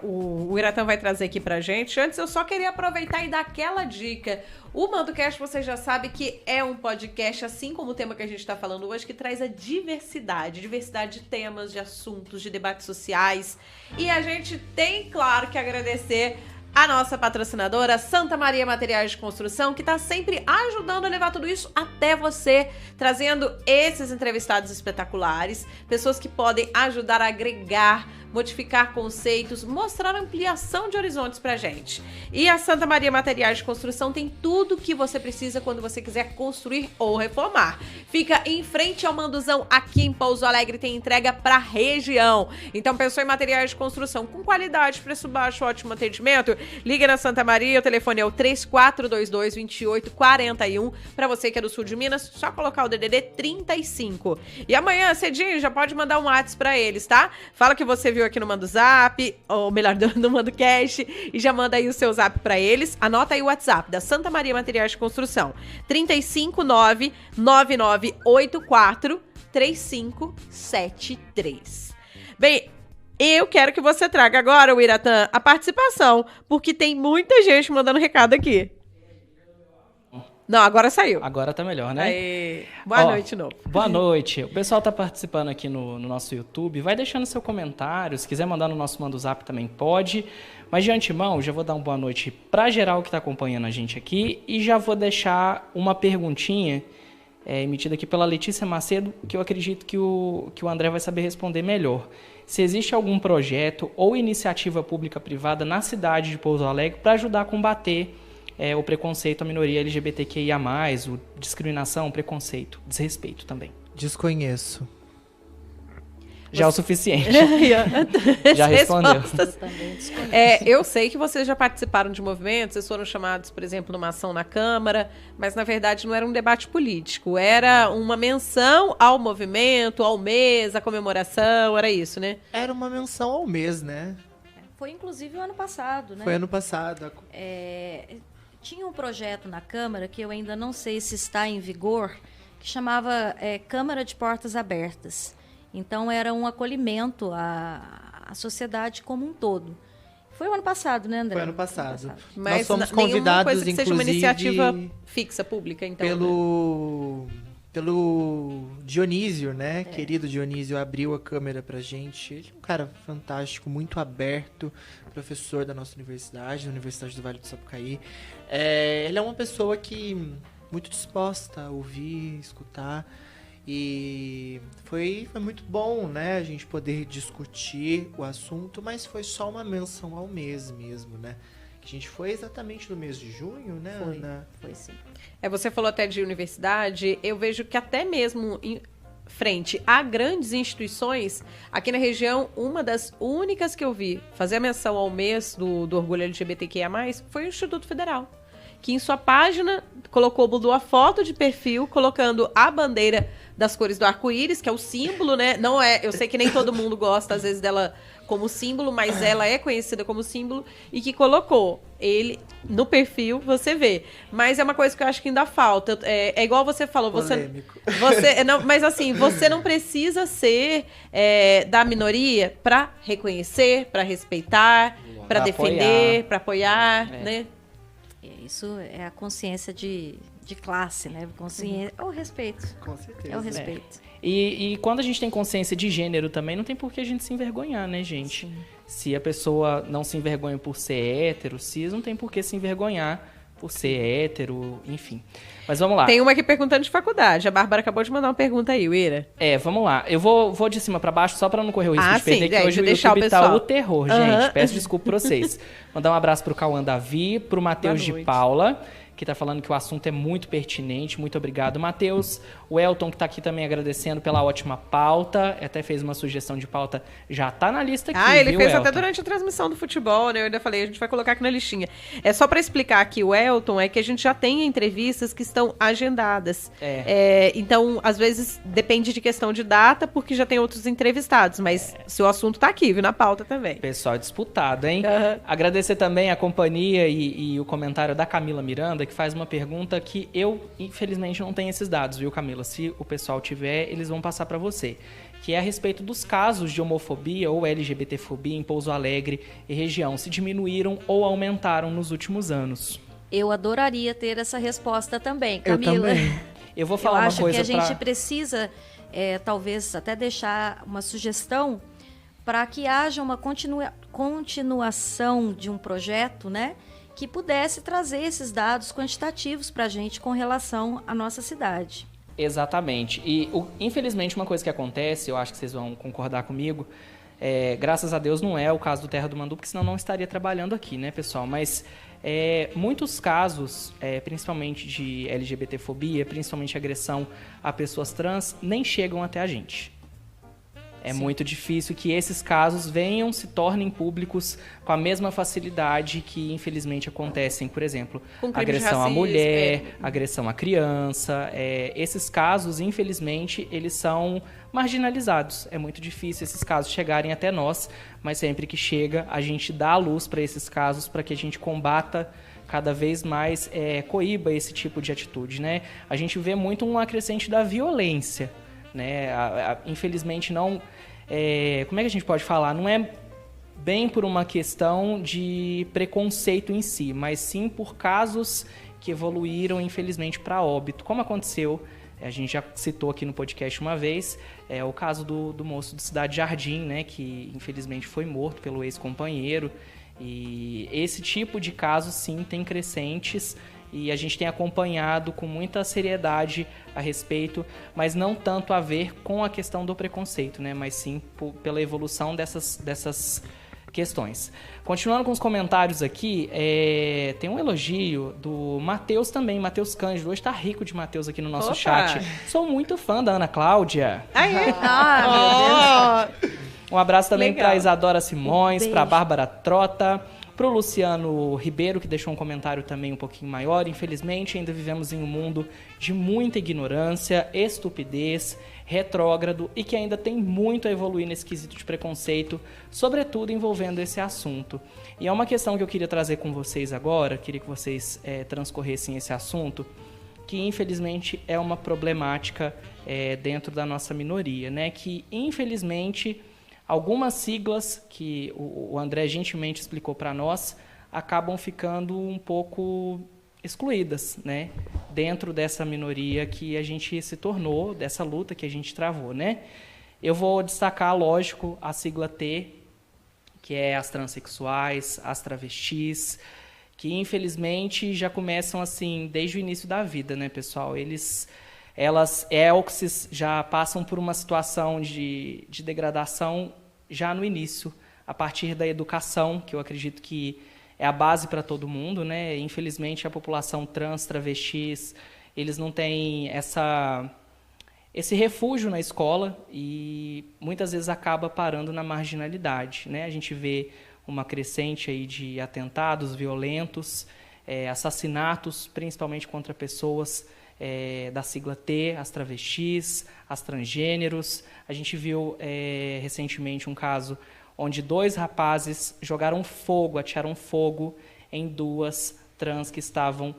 O Iratã vai trazer aqui pra gente. Antes, eu só queria aproveitar e dar aquela dica. O MandoCast, você já sabe que é um podcast, assim como o tema que a gente tá falando hoje, que traz a diversidade de temas, de assuntos, de debates sociais. E a gente tem, claro, que agradecer a nossa patrocinadora Santa Maria Materiais de Construção, que está sempre ajudando a levar tudo isso até você, trazendo esses entrevistados espetaculares, pessoas que podem ajudar a agregar, modificar conceitos, mostrar ampliação de horizontes pra gente. E a Santa Maria Materiais de Construção tem tudo que você precisa quando você quiser construir ou reformar. Fica em frente ao Manduzão, aqui em Pouso Alegre, tem entrega pra região. Então, pensou em materiais de construção com qualidade, preço baixo, ótimo atendimento? Liga na Santa Maria, o telefone é o 3422-2841. Pra você que é do sul de Minas, só colocar o DDD 35. E amanhã, cedinho, já pode mandar um WhatsApp pra eles, tá? Fala que você viu aqui no Mando Zap, ou melhor, no Mando Cash, e já manda aí o seu zap pra eles. Anota aí o WhatsApp da Santa Maria Materiais de Construção. 359-9984-3573. Bem, eu quero que você traga agora, Wiratã, a participação, porque tem muita gente mandando recado aqui. Não, agora saiu. Agora tá melhor, né? Aê. Boa noite de novo. Boa noite. O pessoal tá participando aqui no nosso YouTube. Vai deixando seu comentário. Se quiser mandar no nosso Manda Zap também pode. Mas de antemão, já vou dar uma boa noite pra geral que tá acompanhando a gente aqui. E já vou deixar uma perguntinha emitida aqui pela Letícia Macedo, que eu acredito que o André vai saber responder melhor. Se existe algum projeto ou iniciativa pública-privada na cidade de Pouso Alegre para ajudar a combater o preconceito à minoria LGBTQIA+, o discriminação, preconceito, desrespeito também. Desconheço. Já é o suficiente. Já respondeu. Eu sei que vocês já participaram de movimentos, vocês foram chamados, por exemplo, numa ação na Câmara, mas na verdade não era um debate político, era uma menção ao movimento, ao mês, à comemoração, era isso, né? Era uma menção ao mês, né? Foi inclusive o ano passado, né? Foi ano passado. Tinha um projeto na Câmara, que eu ainda não sei se está em vigor, que chamava Câmara de Portas Abertas. Então, era um acolhimento à sociedade como um todo. Foi o ano passado, né, André? Foi ano passado. Mas nós fomos convidados, coisa que inclusive, seja uma iniciativa fixa, pública, então. Pelo Dionísio, né? Querido Dionísio, abriu a câmera pra gente. Ele é um cara fantástico, muito aberto, professor da nossa universidade, da Universidade do Vale do Sapucaí. Ele é uma pessoa que muito disposta a ouvir, escutar. E foi muito bom, né? A gente poder discutir o assunto, mas foi só uma menção ao mês mesmo, né? A gente foi exatamente no mês de junho, né, Ana? Foi sim. Você falou até de universidade, eu vejo que até mesmo em frente a grandes instituições, aqui na região, uma das únicas que eu vi fazer a menção ao mês do orgulho LGBTQIA+, foi o Instituto Federal, que em sua página mudou a foto de perfil, colocando a bandeira das cores do arco-íris, que é o símbolo, né? Não é, eu sei que nem todo mundo gosta, às vezes, dela como símbolo, mas ela é conhecida como símbolo, e que colocou ele no perfil, você vê. Mas é uma coisa que eu acho que ainda falta. É igual você falou, polêmico. Mas assim, você não precisa ser da minoria para reconhecer, para respeitar, para defender, para apoiar, né? Isso é a consciência de classe, né? Consciência, é o respeito. Com certeza. É o respeito. E quando a gente tem consciência de gênero também, não tem por que a gente se envergonhar, né, gente? Sim. Se a pessoa não se envergonha por ser hétero, cis, não tem por que se envergonhar por ser hétero, enfim. Mas vamos lá. Tem uma aqui perguntando de faculdade. A Bárbara acabou de mandar uma pergunta aí, Uira. Vamos lá. Eu vou de cima pra baixo só pra não correr o risco de perder, que hoje o deixar YouTube o pessoal. tá o terror, gente. Peço desculpa pra vocês. Mandar um abraço pro Cauã Davi, pro Matheus de Paula, que tá falando que o assunto é muito pertinente. Muito obrigado, Matheus. O Elton, que tá aqui também agradecendo pela ótima pauta. Até fez uma sugestão de pauta. Já tá na lista aqui, ele viu, fez Elton? até durante a transmissão do futebol, né? Eu ainda falei, a gente vai colocar aqui na listinha. É só pra explicar aqui, o Elton, é que a gente já tem entrevistas que estão agendadas. Então, às vezes, depende de questão de data, porque já tem outros entrevistados. Mas se o assunto tá aqui, viu? Na pauta também. Pessoal disputado, hein? Agradecer também a companhia e o comentário da Camila Miranda, que faz uma pergunta que eu, infelizmente, não tenho esses dados, viu, Camila? Se o pessoal tiver, eles vão passar para você. Que é a respeito dos casos de homofobia ou LGBTfobia em Pouso Alegre e região. Se diminuíram ou aumentaram nos últimos anos? Eu adoraria ter essa resposta também, Camila. Eu também. Eu vou falar uma coisa Eu acho que a gente precisa, talvez, até deixar uma sugestão para que haja uma continuação de um projeto, né, que pudesse trazer esses dados quantitativos para a gente com relação à nossa cidade. Exatamente. E, infelizmente, uma coisa que acontece, eu acho que vocês vão concordar comigo, graças a Deus não é o caso do Terra do Mandu, porque senão não estaria trabalhando aqui, né, pessoal? Mas muitos casos, principalmente de LGBTfobia, principalmente agressão a pessoas trans, nem chegam até a gente. É Sim. muito difícil que esses casos se tornem públicos com a mesma facilidade que, infelizmente, acontecem, por exemplo, agressão à mulher, agressão à criança. Esses casos, infelizmente, eles são marginalizados. É muito difícil esses casos chegarem até nós, mas sempre que chega, a gente dá a luz para esses casos para que a gente combata cada vez mais, coíba esse tipo de atitude, né? A gente vê muito uma crescente da violência, né? Infelizmente não, como é que a gente pode falar? Não é bem por uma questão de preconceito em si, mas sim por casos que evoluíram, infelizmente, para óbito. Como aconteceu, a gente já citou aqui no podcast uma vez, o caso do moço de Cidade Jardim, né? Que infelizmente foi morto pelo ex-companheiro. E esse tipo de casos, sim, tem crescentes, e a gente tem acompanhado com muita seriedade a respeito, mas não tanto a ver com a questão do preconceito, né? Mas sim pela evolução dessas questões. Continuando com os comentários aqui, tem um elogio do Matheus também, Matheus Cândido. Hoje tá rico de Matheus aqui no nosso chat. Sou muito fã da Ana Cláudia. Ah, meu Deus. Um abraço também para Isadora Simões, para Bárbara Trota, para o Luciano Ribeiro, que deixou um comentário também um pouquinho maior. Infelizmente, ainda vivemos em um mundo de muita ignorância, estupidez, retrógrado, e que ainda tem muito a evoluir nesse quesito de preconceito, sobretudo envolvendo esse assunto. E é uma questão que eu queria trazer com vocês agora, queria que vocês transcorressem esse assunto, que infelizmente é uma problemática dentro da nossa minoria, né? Que infelizmente algumas siglas que o André gentilmente explicou para nós acabam ficando um pouco excluídas, né? Dentro dessa minoria que a gente se tornou, dessa luta que a gente travou, né? Eu vou destacar, lógico, a sigla T, que é as transexuais, as travestis, que infelizmente já começam assim desde o início da vida, né, pessoal? Elas já passam por uma situação de degradação já no início, a partir da educação, que eu acredito que é a base para todo mundo, né? Infelizmente, a população trans, travestis, eles não têm esse refúgio na escola e muitas vezes acaba parando na marginalidade, né? A gente vê uma crescente aí de atentados violentos, assassinatos, principalmente contra pessoas da sigla T, as travestis, as transgêneros. A gente viu recentemente um caso onde 2 rapazes atiraram fogo em 2 trans que estavam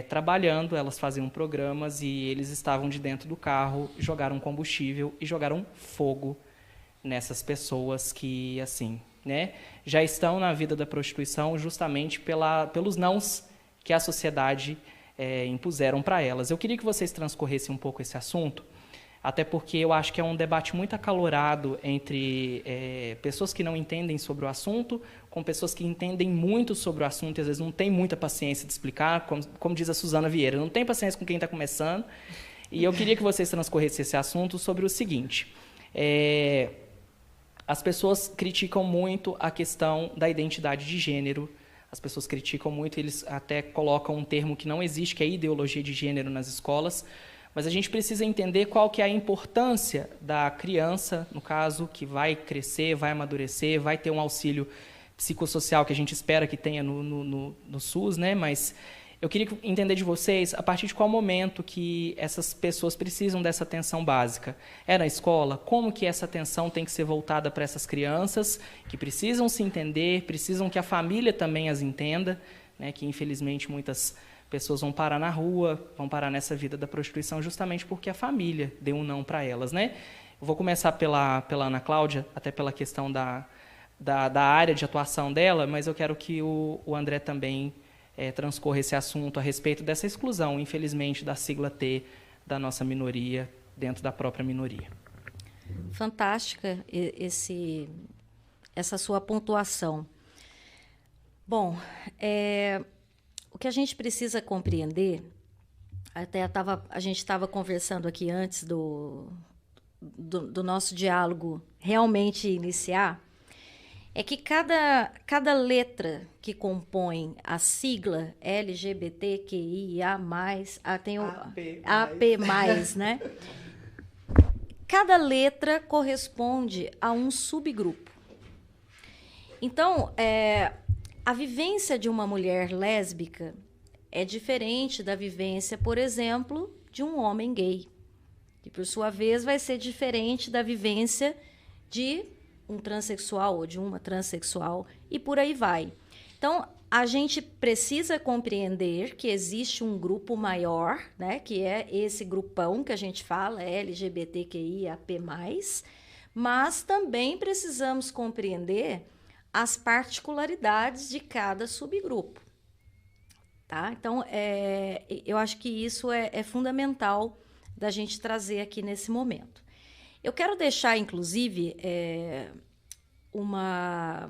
trabalhando, elas faziam programas e eles estavam de dentro do carro, jogaram combustível e jogaram fogo nessas pessoas que, assim, né, já estão na vida da prostituição justamente pelos nãos que a sociedade impuseram para elas. Eu queria que vocês transcorressem um pouco esse assunto, até porque eu acho que é um debate muito acalorado entre pessoas que não entendem sobre o assunto, com pessoas que entendem muito sobre o assunto e às vezes não têm muita paciência de explicar, como diz a Suzana Vieira, não tem paciência com quem está começando. E eu queria que vocês transcorressem esse assunto sobre o seguinte: as pessoas criticam muito a questão da identidade de gênero. As pessoas criticam muito, eles até colocam um termo que não existe, que é ideologia de gênero nas escolas, mas a gente precisa entender qual que é a importância da criança, no caso, que vai crescer, vai amadurecer, vai ter um auxílio psicossocial que a gente espera que tenha no SUS, né? Mas eu queria entender de vocês a partir de qual momento que essas pessoas precisam dessa atenção básica. É na escola? Como que essa atenção tem que ser voltada para essas crianças que precisam se entender, precisam que a família também as entenda, né? Que infelizmente muitas pessoas vão parar na rua, vão parar nessa vida da prostituição justamente porque a família deu um não para elas, né? Eu vou começar pela Ana Cláudia, até pela questão da área de atuação dela, mas eu quero que o André também transcorra esse assunto a respeito dessa exclusão, infelizmente, da sigla T da nossa minoria dentro da própria minoria. Fantástica essa sua pontuação. Bom, o que a gente precisa compreender, a gente estava conversando aqui antes do nosso diálogo realmente iniciar, é que cada letra que compõe a sigla LGBTQIA+, tem o AP+, né? Cada letra corresponde a um subgrupo. Então, a vivência de uma mulher lésbica é diferente da vivência, por exemplo, de um homem gay, que, por sua vez, vai ser diferente da vivência de um transexual ou de uma transexual, e por aí vai. Então, a gente precisa compreender que existe um grupo maior, né, que é esse grupão que a gente fala, LGBTQIAP+, mas também precisamos compreender as particularidades de cada subgrupo. Tá? Então, eu acho que isso é fundamental da gente trazer aqui nesse momento. Eu quero deixar, inclusive, uma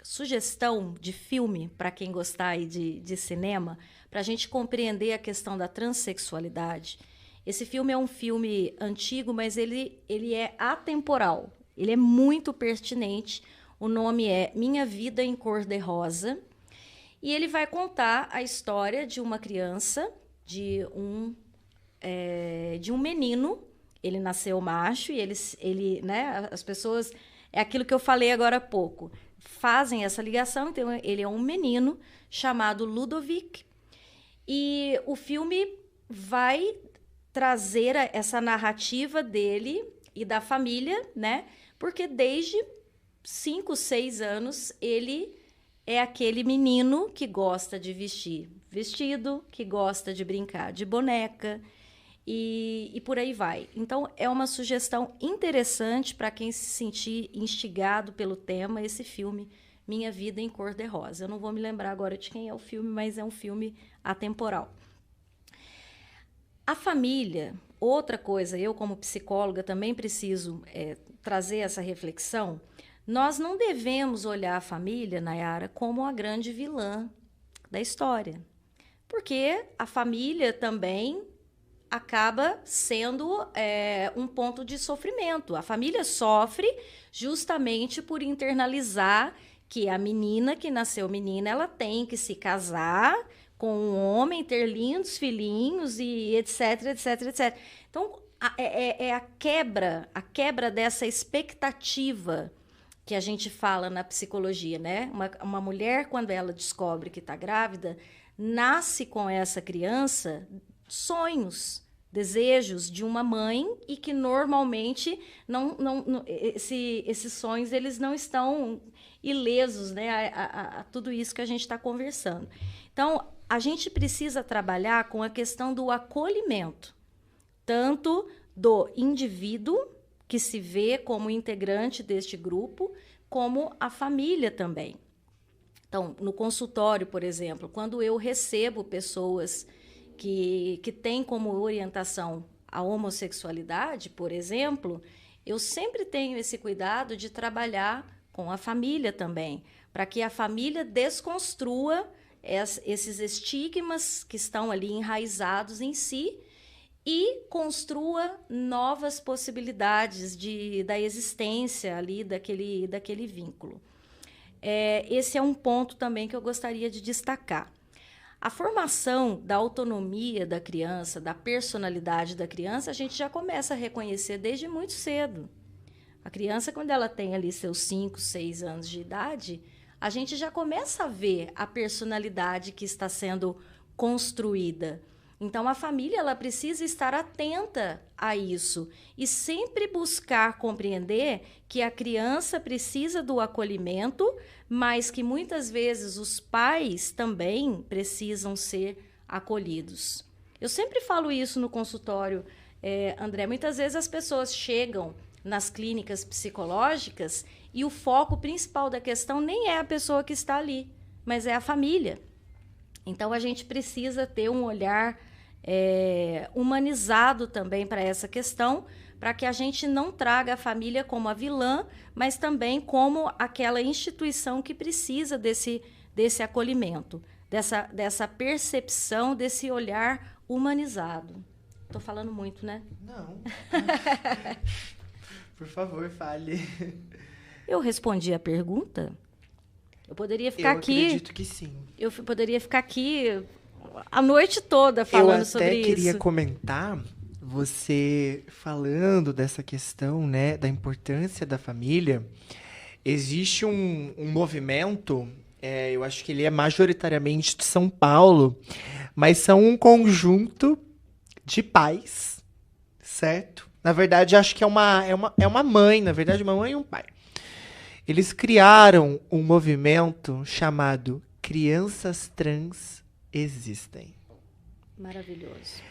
sugestão de filme para quem gostar aí de cinema, para a gente compreender a questão da transexualidade. Esse filme é um filme antigo, mas ele é atemporal. Ele é muito pertinente. O nome é Minha Vida em Cor-de-Rosa. E ele vai contar a história de uma criança, de um menino. Ele nasceu macho e ele, né, as pessoas... É aquilo que eu falei agora há pouco. Fazem essa ligação. Então, ele é um menino chamado Ludovic. E o filme vai trazer essa narrativa dele e da família, né? Porque desde 5, 6 anos, ele é aquele menino que gosta de vestir vestido, que gosta de brincar de boneca, e por aí vai. Então, é uma sugestão interessante para quem se sentir instigado pelo tema, esse filme, Minha Vida em Cor-de-Rosa. Eu não vou me lembrar agora de quem é o filme, mas é um filme atemporal. A família, outra coisa, eu como psicóloga também preciso trazer essa reflexão. Nós não devemos olhar a família, Nayara, como a grande vilã da história. Porque a família também acaba sendo um ponto de sofrimento. A família sofre justamente por internalizar que a menina que nasceu menina, ela tem que se casar com um homem, ter lindos filhinhos e etc, etc, etc. Então, a quebra dessa expectativa que a gente fala na psicologia, né? Uma mulher, quando ela descobre que está grávida, nasce com essa criança sonhos, desejos de uma mãe e que normalmente esses sonhos eles não estão ilesos, né, a tudo isso que a gente está conversando. Então, a gente precisa trabalhar com a questão do acolhimento, tanto do indivíduo que se vê como integrante deste grupo, como a família também. Então, no consultório, por exemplo, quando eu recebo pessoas que têm como orientação a homossexualidade, por exemplo, eu sempre tenho esse cuidado de trabalhar com a família também, para que a família desconstrua esses estigmas que estão ali enraizados em si e construa novas possibilidades da existência ali daquele vínculo. Esse é um ponto também que eu gostaria de destacar. A formação da autonomia da criança, da personalidade da criança, a gente já começa a reconhecer desde muito cedo. A criança, quando ela tem ali seus 5, 6 anos de idade, a gente já começa a ver a personalidade que está sendo construída. Então, a família ela precisa estar atenta a isso e sempre buscar compreender que a criança precisa do acolhimento, mas que muitas vezes os pais também precisam ser acolhidos. Eu sempre falo isso no consultório, André. Muitas vezes as pessoas chegam nas clínicas psicológicas e o foco principal da questão nem é a pessoa que está ali, mas é a família. Então, a gente precisa ter um olhar humanizado também para essa questão, para que a gente não traga a família como a vilã, mas também como aquela instituição que precisa desse acolhimento, dessa percepção, desse olhar humanizado. Estou falando muito, né? Não. Por favor, fale. Eu respondi a pergunta? Eu poderia ficar aqui... Eu acredito que sim. Eu poderia ficar aqui a noite toda falando sobre isso. Eu até queria comentar, você falando dessa questão, né, da importância da família. Existe um movimento, eu acho que ele é majoritariamente de São Paulo, mas são um conjunto de pais, certo? Na verdade, acho que é uma mãe, na verdade, uma mãe e um pai. Eles criaram um movimento chamado Crianças Trans Existem. Maravilhoso.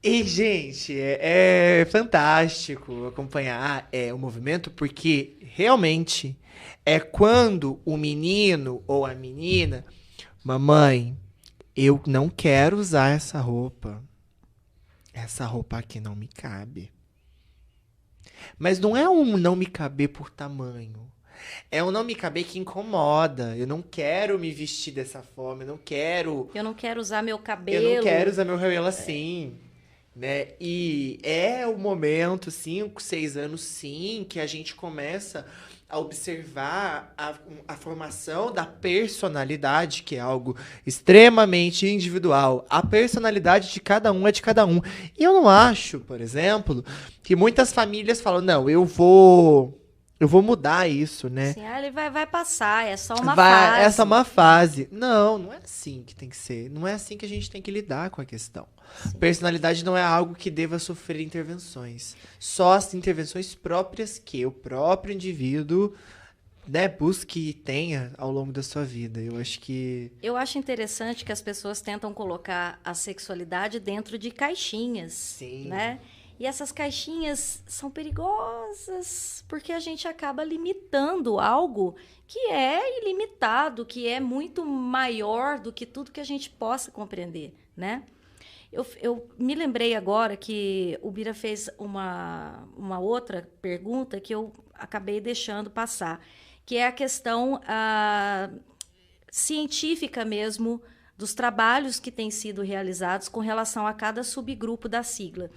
E, gente, é fantástico acompanhar o movimento, porque realmente é quando o menino ou a menina, mamãe, eu não quero usar essa roupa. Essa roupa aqui não me cabe. Mas não é um não me caber por tamanho. É um não me caber que incomoda. Eu não quero me vestir dessa forma. Eu não quero usar meu cabelo. Eu não quero usar meu cabelo assim. Né? E é o momento, 5, 6 anos, sim, que a gente começa a observar a formação da personalidade, que é algo extremamente individual. A personalidade de cada um é de cada um. E eu não acho, por exemplo, que muitas famílias falam, não, eu vou mudar isso, né? Sim, ele vai passar, é só uma fase. É só uma fase. Não é assim que tem que ser. Não é assim que a gente tem que lidar com a questão. Sim. Personalidade não é algo que deva sofrer intervenções. Só as intervenções próprias que o próprio indivíduo, né, busque e tenha ao longo da sua vida. Eu acho interessante que as pessoas tentam colocar a sexualidade dentro de caixinhas. Sim. Né? E essas caixinhas são perigosas, porque a gente acaba limitando algo que é ilimitado, que é muito maior do que tudo que a gente possa compreender, né? Eu me lembrei agora que o Bira fez uma outra pergunta que eu acabei deixando passar, que é a questão científica mesmo dos trabalhos que têm sido realizados com relação a cada subgrupo da sigla.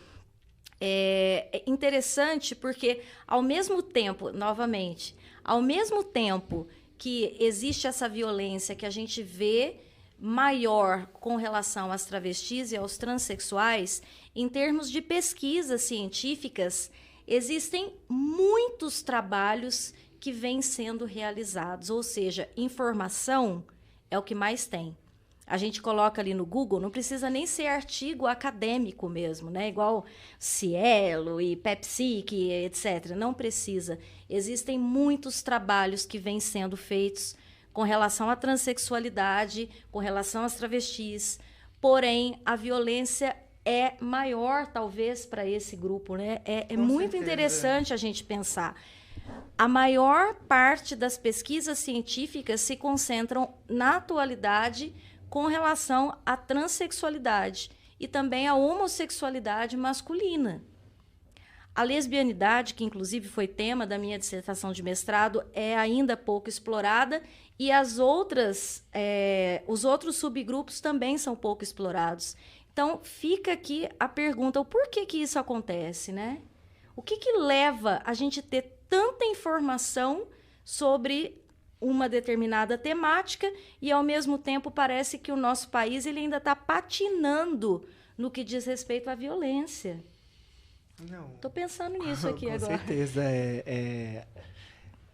É interessante porque, ao mesmo tempo, novamente, ao mesmo tempo que existe essa violência que a gente vê maior com relação às travestis e aos transexuais, em termos de pesquisas científicas, existem muitos trabalhos que vêm sendo realizados, ou seja, informação é o que mais tem. A gente coloca ali no Google, não precisa nem ser artigo acadêmico mesmo, né? Igual Cielo e PepSic, etc. Não precisa. Existem muitos trabalhos que vêm sendo feitos com relação à transexualidade, com relação às travestis. Porém, a violência é maior, talvez, para esse grupo, né? É muito interessante a gente pensar. A maior parte das pesquisas científicas se concentram na atualidade com relação à transexualidade e também à homossexualidade masculina. A lesbianidade, que inclusive foi tema da minha dissertação de mestrado, é ainda pouco explorada e os outros subgrupos também são pouco explorados. Então, fica aqui a pergunta, o porquê que isso acontece, né? O que leva a gente a ter tanta informação sobre uma determinada temática e, ao mesmo tempo, parece que o nosso país ele ainda está patinando no que diz respeito à violência. Não. Estou pensando nisso aqui agora. Com certeza. É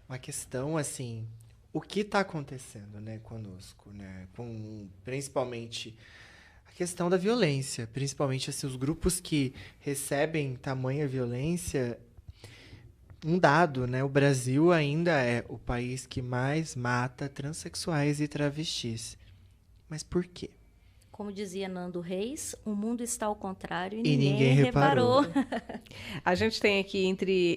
uma questão, assim, o que está acontecendo, né, conosco, né? Principalmente a questão da violência. Principalmente, assim, os grupos que recebem tamanha violência. Um dado, né? O Brasil ainda é o país que mais mata transexuais e travestis. Mas por quê? Como dizia Nando Reis, o mundo está ao contrário e ninguém reparou. A gente tem aqui,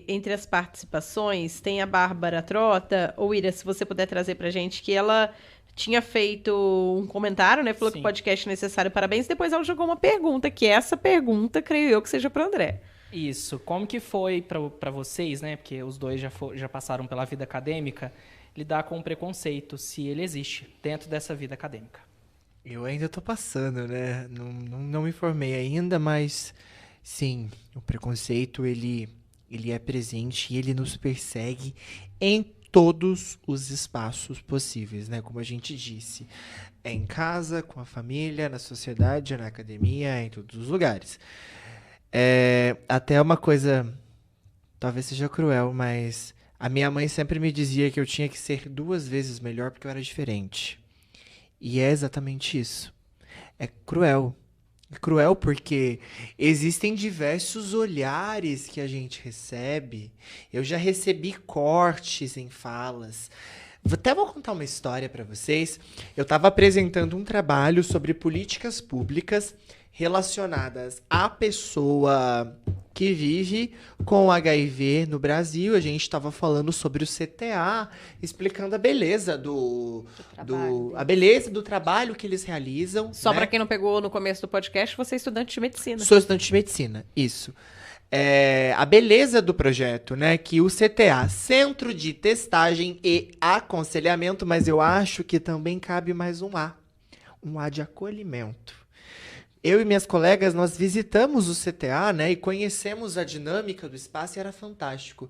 entre as participações, tem a Bárbara Trota. Ou Ira, se você puder trazer pra gente, que ela tinha feito um comentário, né? Falou que o podcast é necessário, parabéns. Depois ela jogou uma pergunta, que essa pergunta, creio eu, que seja para o André. Isso. Como que foi para vocês, né? Porque os dois já passaram pela vida acadêmica, lidar com o preconceito, se ele existe dentro dessa vida acadêmica? Eu ainda tô passando, né? Não me formei ainda, mas sim, o preconceito ele é presente e ele nos persegue em todos os espaços possíveis, né? Como a gente disse, é em casa, com a família, na sociedade, na academia, em todos os lugares. Até uma coisa, talvez seja cruel, mas a minha mãe sempre me dizia que eu tinha que ser 2 vezes melhor porque eu era diferente. E é exatamente isso. É cruel. É cruel porque existem diversos olhares que a gente recebe. Eu já recebi cortes em falas. Até vou contar uma história para vocês. Eu estava apresentando um trabalho sobre políticas públicas relacionadas à pessoa que vive com HIV no Brasil. A gente estava falando sobre o CTA, explicando a beleza a beleza do trabalho que eles realizam. Só né? para quem não pegou no começo do podcast, você é estudante de medicina. Sou estudante de medicina, isso. A beleza do projeto, né? Que o CTA, Centro de Testagem e Aconselhamento, mas eu acho que também cabe mais um A de acolhimento. Eu e minhas colegas, nós visitamos o CTA, né, e conhecemos a dinâmica do espaço e era fantástico.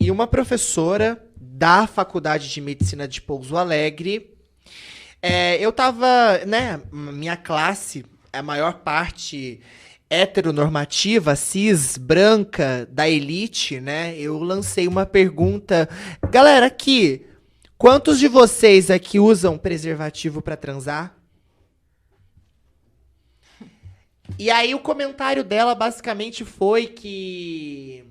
E uma professora da Faculdade de Medicina de Pouso Alegre, eu tava, né, minha classe, a maior parte heteronormativa, cis, branca, da elite, né, eu lancei uma pergunta. Galera, aqui, quantos de vocês aqui usam preservativo para transar? E aí o comentário dela basicamente foi que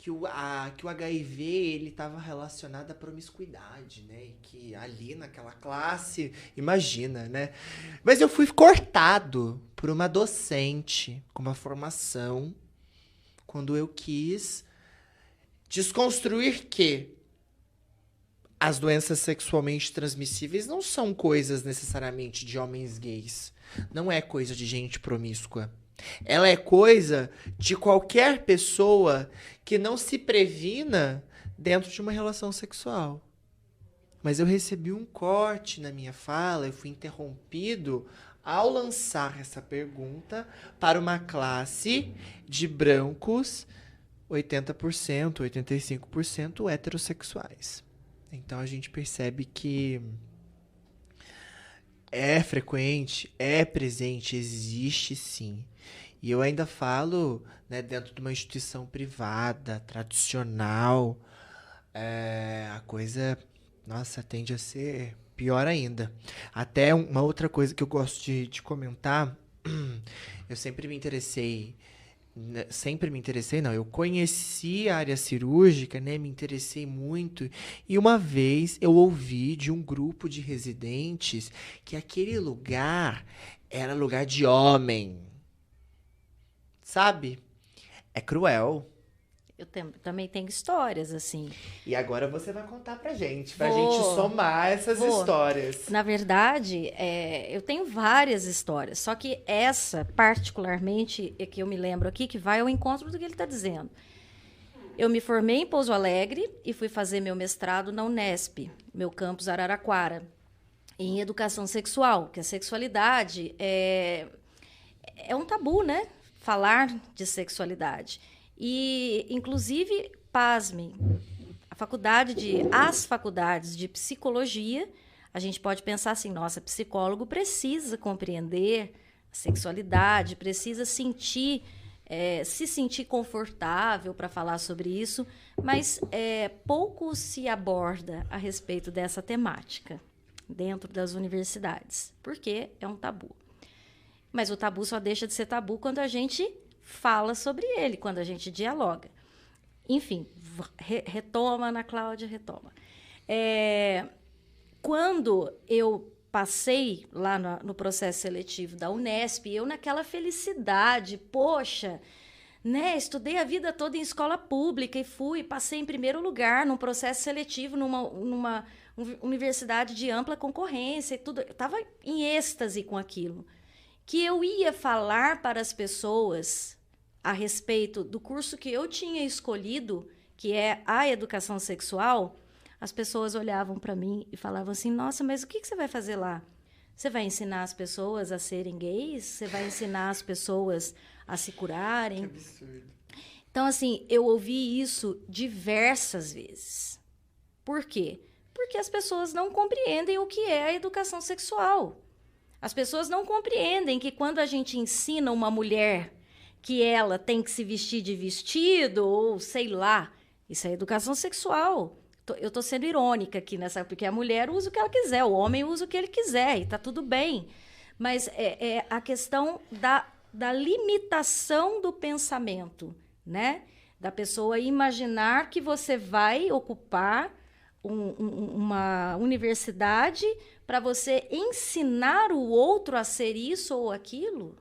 o HIV ele estava relacionado à promiscuidade, né? E que ali naquela classe, imagina, né? Mas eu fui cortado por uma docente com uma formação quando eu quis desconstruir que as doenças sexualmente transmissíveis não são coisas necessariamente de homens gays. Não é coisa de gente promíscua. Ela é coisa de qualquer pessoa que não se previna dentro de uma relação sexual. Mas eu recebi um corte na minha fala, eu fui interrompido ao lançar essa pergunta para uma classe de brancos 80%, 85% heterossexuais. Então a gente percebe que é frequente, é presente, existe sim. E eu ainda falo, né, dentro de uma instituição privada, tradicional, a coisa, nossa, tende a ser pior ainda. Até uma outra coisa que eu gosto de comentar, eu sempre me interessei, não, eu conheci a área cirúrgica, né, me interessei muito, e uma vez eu ouvi de um grupo de residentes que aquele lugar era lugar de homem, sabe? É cruel. Eu também tenho histórias, assim. E agora você vai contar pra gente Vou. gente somar essas histórias. Na verdade, eu tenho várias histórias, só que essa, particularmente, é que eu me lembro aqui, que vai ao encontro do que ele está dizendo. Eu me formei em Pouso Alegre e fui fazer meu mestrado na Unesp, meu campus Araraquara, em educação sexual, que a sexualidade é um tabu, né? Falar de sexualidade. E, inclusive, pasmem, as faculdades de psicologia, a gente pode pensar assim, nossa, psicólogo precisa compreender a sexualidade, precisa se sentir confortável para falar sobre isso, mas pouco se aborda a respeito dessa temática dentro das universidades, porque é um tabu. Mas o tabu só deixa de ser tabu quando a gente fala sobre ele, quando a gente dialoga. Enfim, retoma, Ana Cláudia, retoma. Quando eu passei lá no processo seletivo da Unesp, eu naquela felicidade, poxa, né, estudei a vida toda em escola pública e passei em primeiro lugar num processo seletivo numa universidade de ampla concorrência e tudo. Eu estava em êxtase com aquilo. Que eu ia falar para as pessoas a respeito do curso que eu tinha escolhido, que é a educação sexual, as pessoas olhavam para mim e falavam assim, nossa, mas o que você vai fazer lá? Você vai ensinar as pessoas a serem gays? Você vai ensinar as pessoas a se curarem? Que absurdo. Então, assim, eu ouvi isso diversas vezes. Por quê? Porque as pessoas não compreendem o que é a educação sexual. As pessoas não compreendem que quando a gente ensina uma mulher que ela tem que se vestir de vestido, ou sei lá, isso é educação sexual. Eu estou sendo irônica aqui nessa, porque a mulher usa o que ela quiser, o homem usa o que ele quiser, e está tudo bem. Mas é a questão da limitação do pensamento, né? Da pessoa imaginar que você vai ocupar uma universidade para você ensinar o outro a ser isso ou aquilo.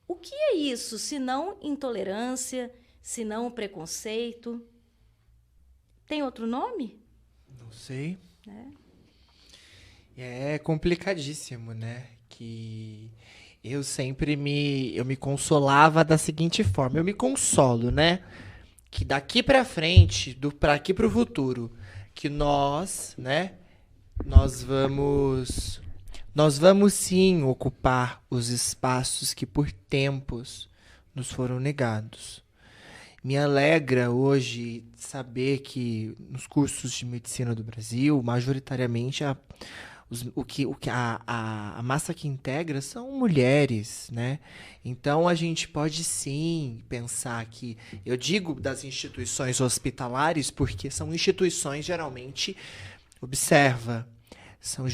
O que é isso, se não intolerância, se não preconceito? Tem outro nome? Não sei. É complicadíssimo, né? Que eu sempre me consolava da seguinte forma. Eu me consolo, né? Que daqui pra frente, pra aqui pro futuro, que nós, né? Nós vamos sim ocupar os espaços que por tempos nos foram negados. Me alegra hoje saber que nos cursos de medicina do Brasil, majoritariamente a massa que integra são mulheres, né? Então a gente pode sim pensar que, eu digo das instituições hospitalares porque são instituições geralmente, observa, são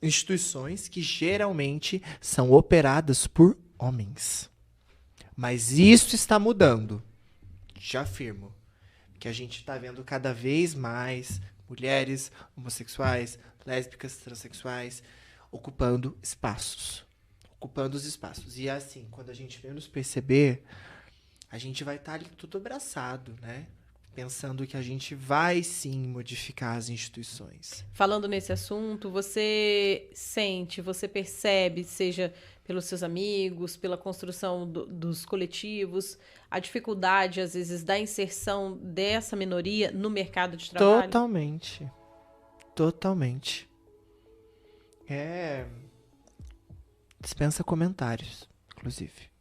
instituições que geralmente são operadas por homens. Mas isso está mudando. Já afirmo que a gente está vendo cada vez mais mulheres homossexuais, lésbicas, transexuais ocupando os espaços. E assim, quando a gente menos perceber, a gente vai estar ali tudo abraçado, né? Pensando que a gente vai sim modificar as instituições. Falando nesse assunto, você sente, você percebe, seja pelos seus amigos, pela construção dos coletivos, a dificuldade, às vezes, da inserção dessa minoria no mercado de trabalho? Totalmente. Dispensa comentários, inclusive.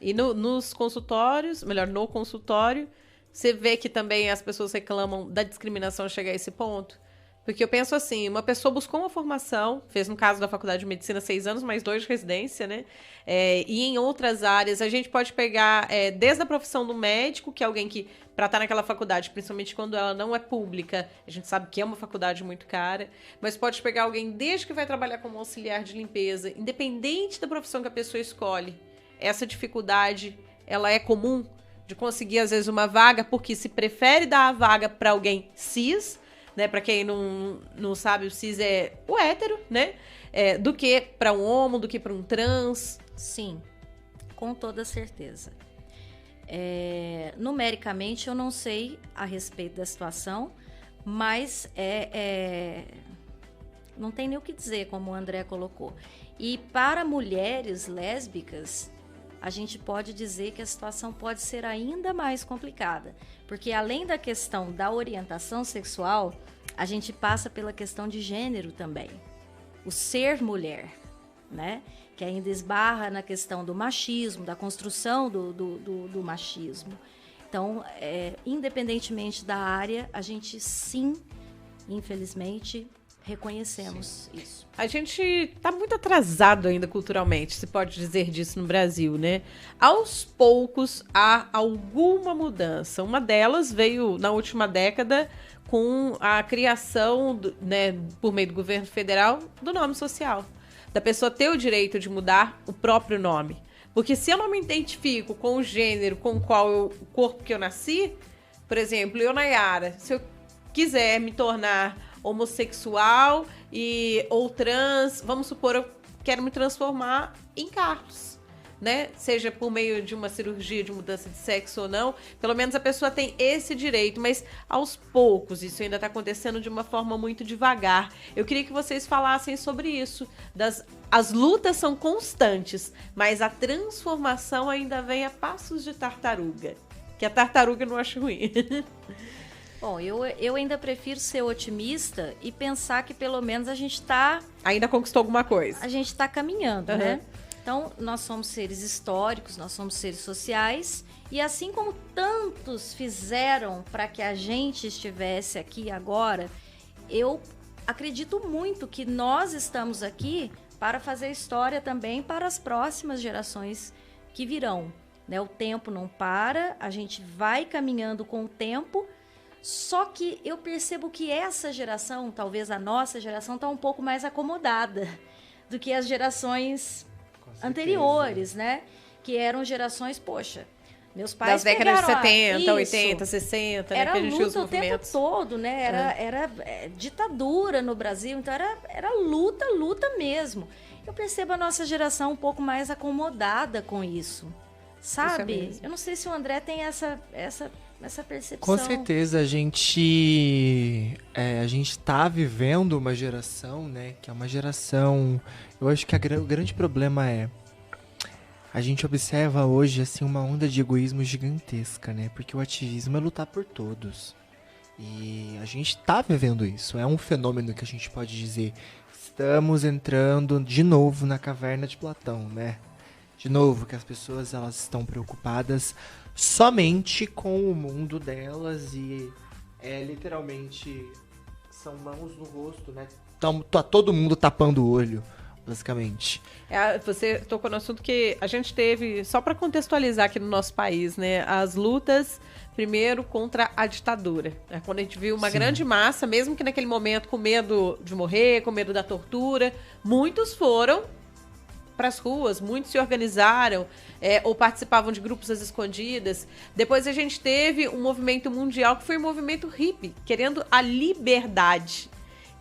E nos consultórios, melhor, no consultório, você vê que também as pessoas reclamam da discriminação chegar a esse ponto? Porque eu penso assim, uma pessoa buscou uma formação, fez no caso da Faculdade de Medicina 6 anos, mais 2 de residência, né? E em outras áreas, a gente pode pegar desde a profissão do médico, que é alguém que, para estar naquela faculdade, principalmente quando ela não é pública, a gente sabe que é uma faculdade muito cara, mas pode pegar alguém desde que vai trabalhar como auxiliar de limpeza, independente da profissão que a pessoa escolhe. Essa dificuldade, ela é comum de conseguir, às vezes, uma vaga, porque se prefere dar a vaga para alguém cis, né? Para quem não sabe, o cis é o hétero, né? Do que para um homo, do que para um trans. Sim, com toda certeza. Numericamente, eu não sei a respeito da situação, mas não tem nem o que dizer, como o André colocou. E para mulheres lésbicas, a gente pode dizer que a situação pode ser ainda mais complicada, porque além da questão da orientação sexual, a gente passa pela questão de gênero também. O ser mulher, né? Que ainda esbarra na questão do machismo, da construção do machismo. Então, independentemente da área, a gente sim, infelizmente, reconhecemos isso. A gente está muito atrasado ainda culturalmente, se pode dizer disso no Brasil, né? Aos poucos há alguma mudança. Uma delas veio na última década com a criação, né, por meio do governo federal, do nome social. Da pessoa ter o direito de mudar o próprio nome. Porque se eu não me identifico com o gênero com o qual o corpo que eu nasci, por exemplo, eu, Nayara, se eu quiser me tornar homossexual ou trans, vamos supor, eu quero me transformar em Carlos, né? Seja por meio de uma cirurgia de mudança de sexo ou não, pelo menos a pessoa tem esse direito, mas aos poucos, isso ainda está acontecendo de uma forma muito devagar. Eu queria que vocês falassem sobre isso. As lutas são constantes, mas a transformação ainda vem a passos de tartaruga. Que a tartaruga eu não acho ruim. Bom, eu ainda prefiro ser otimista e pensar que pelo menos a gente ainda conquistou alguma coisa. A gente está caminhando, Uhum. né? Então, nós somos seres históricos, nós somos seres sociais, e assim como tantos fizeram para que a gente estivesse aqui agora, eu acredito muito que nós estamos aqui para fazer história também para as próximas gerações que virão, né? O tempo não para, a gente vai caminhando com o tempo, só que eu percebo que essa geração, talvez a nossa geração, está um pouco mais acomodada do que as gerações anteriores, né? Que eram gerações, poxa, meus pais das décadas de pegaram 70, 80, 60, né? era Que a gente luta usa o tempo movimentos. todo, né? Era ditadura no Brasil, então era luta mesmo. Eu percebo a nossa geração um pouco mais acomodada com isso, sabe? Isso é mesmo. Eu não sei se o André tem essa percepção. Com certeza, a gente tá vivendo uma geração, né, que é uma geração... Eu acho que o grande problema é... A gente observa hoje, assim, uma onda de egoísmo gigantesca, né, porque o ativismo é lutar por todos. E a gente tá vivendo isso, é um fenômeno que a gente pode dizer. Estamos entrando de novo na caverna de Platão, né? De novo, que as pessoas elas estão preocupadas somente com o mundo delas e literalmente são mãos no rosto, né? Tá todo mundo tapando o olho, basicamente. Você tocou no assunto que a gente teve, só para contextualizar aqui no nosso país, né? As lutas, primeiro, contra a ditadura. Né? Quando a gente viu uma grande massa, mesmo que naquele momento com medo de morrer, com medo da tortura, muitos foram para as ruas, muitos se organizaram ou participavam de grupos às escondidas. Depois a gente teve um movimento mundial que foi o movimento hippie, querendo a liberdade,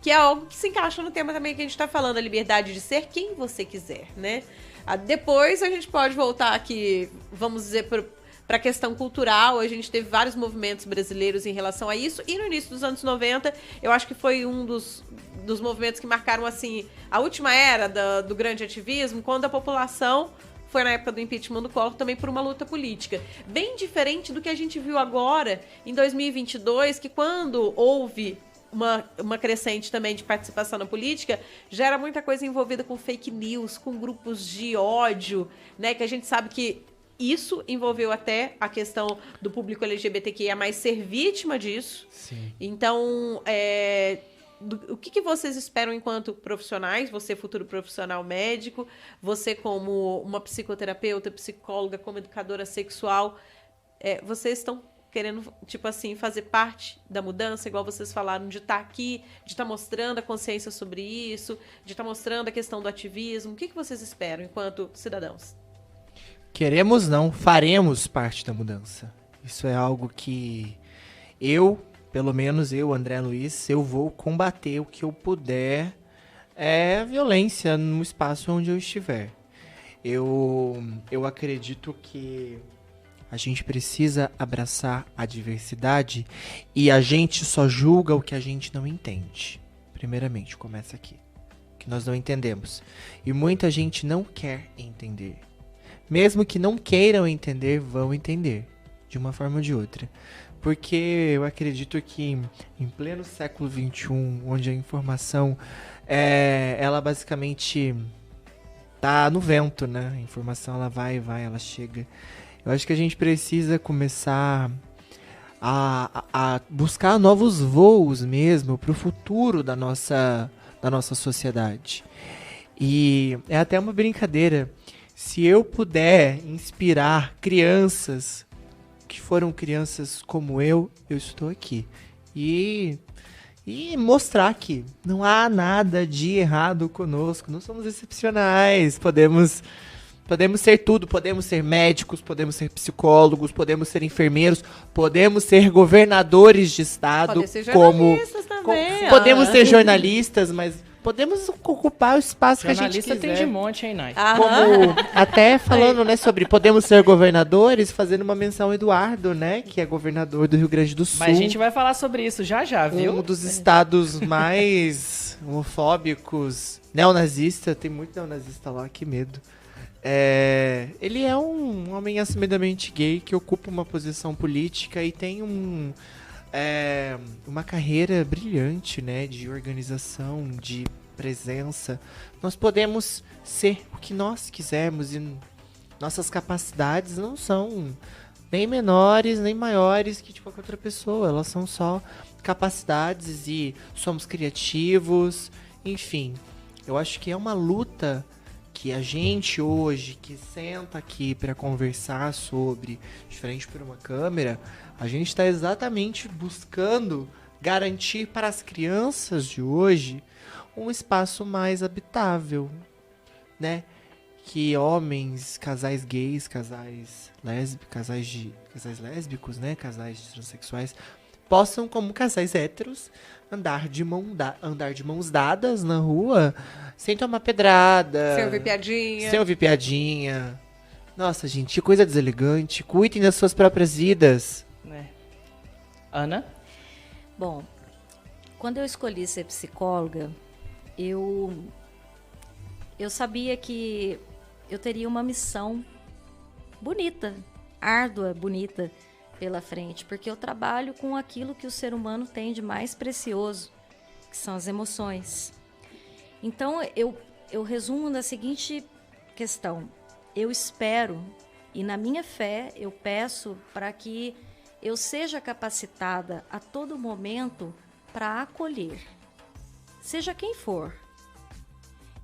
que é algo que se encaixa no tema também que a gente está falando, a liberdade de ser quem você quiser, né? Depois a gente pode voltar aqui, vamos dizer, para a questão cultural. A gente teve vários movimentos brasileiros em relação a isso, e no início dos anos 90, eu acho que foi um dos movimentos que marcaram, assim, a última era do grande ativismo, quando a população foi na época do impeachment do Collor, também por uma luta política. Bem diferente do que a gente viu agora, em 2022, que quando houve uma crescente também de participação na política, já era muita coisa envolvida com fake news, com grupos de ódio, né? Que a gente sabe que isso envolveu até a questão do público LGBTQIA+, ser vítima disso. Sim. Então, o que vocês esperam enquanto profissionais, você futuro profissional médico, você como uma psicoterapeuta, psicóloga, como educadora sexual, vocês estão querendo, tipo assim, fazer parte da mudança, igual vocês falaram, de estar aqui, de estar mostrando a consciência sobre isso, de estar mostrando a questão do ativismo. O que vocês esperam enquanto cidadãos? Queremos não, faremos parte da mudança. Isso é algo que pelo menos eu, André Luiz, eu vou combater o que eu puder violência no espaço onde eu estiver. Eu acredito que a gente precisa abraçar a diversidade e a gente só julga o que a gente não entende. Primeiramente, começa aqui. Que nós não entendemos. E muita gente não quer entender. Mesmo que não queiram entender, vão entender. De uma forma ou de outra. Porque eu acredito que em pleno século XXI, onde a informação, ela basicamente tá no vento, né? A informação ela vai, ela chega. Eu acho que a gente precisa começar a buscar novos voos mesmo para o futuro da nossa sociedade. E é até uma brincadeira. Se eu puder inspirar crianças que foram crianças como eu estou aqui. E mostrar que não há nada de errado conosco. Não somos excepcionais. Podemos ser tudo, podemos ser médicos, podemos ser psicólogos, podemos ser enfermeiros, podemos ser governadores de estado, Podem ser jornalistas também, podemos ser jornalistas, mas podemos ocupar o espaço que a gente Jornalista quiser. tem de monte, hein, Nai? Como até falando, né, sobre podemos ser governadores, fazendo uma menção ao Eduardo, né, que é governador do Rio Grande do Sul. Mas a gente vai falar sobre isso já, viu? Um dos estados mais homofóbicos, neonazista, tem muito neonazista lá, que medo. Ele é um homem assumidamente gay que ocupa uma posição política e tem uma carreira brilhante, né, de organização, de presença. Nós podemos ser o que nós quisermos e nossas capacidades não são nem menores, nem maiores que de qualquer outra pessoa. Elas são só capacidades e somos criativos, enfim. Eu acho que é uma luta que a gente hoje, que senta aqui para conversar sobre, diferente por uma câmera, a gente está exatamente buscando garantir para as crianças de hoje um espaço mais habitável, né? Que homens, casais gays, casais lésbicos, né? Casais transexuais possam, como casais héteros, andar de mãos dadas na rua sem tomar pedrada. Sem ouvir piadinha. Nossa, gente, que coisa deselegante. Cuidem das suas próprias vidas. Ana? Bom, quando eu escolhi ser psicóloga, eu sabia que eu teria uma missão bonita, árdua, bonita pela frente, porque eu trabalho com aquilo que o ser humano tem de mais precioso, que são as emoções. Então, eu resumo na seguinte questão: eu espero, e na minha fé, eu peço para que eu seja capacitada a todo momento para acolher, seja quem for.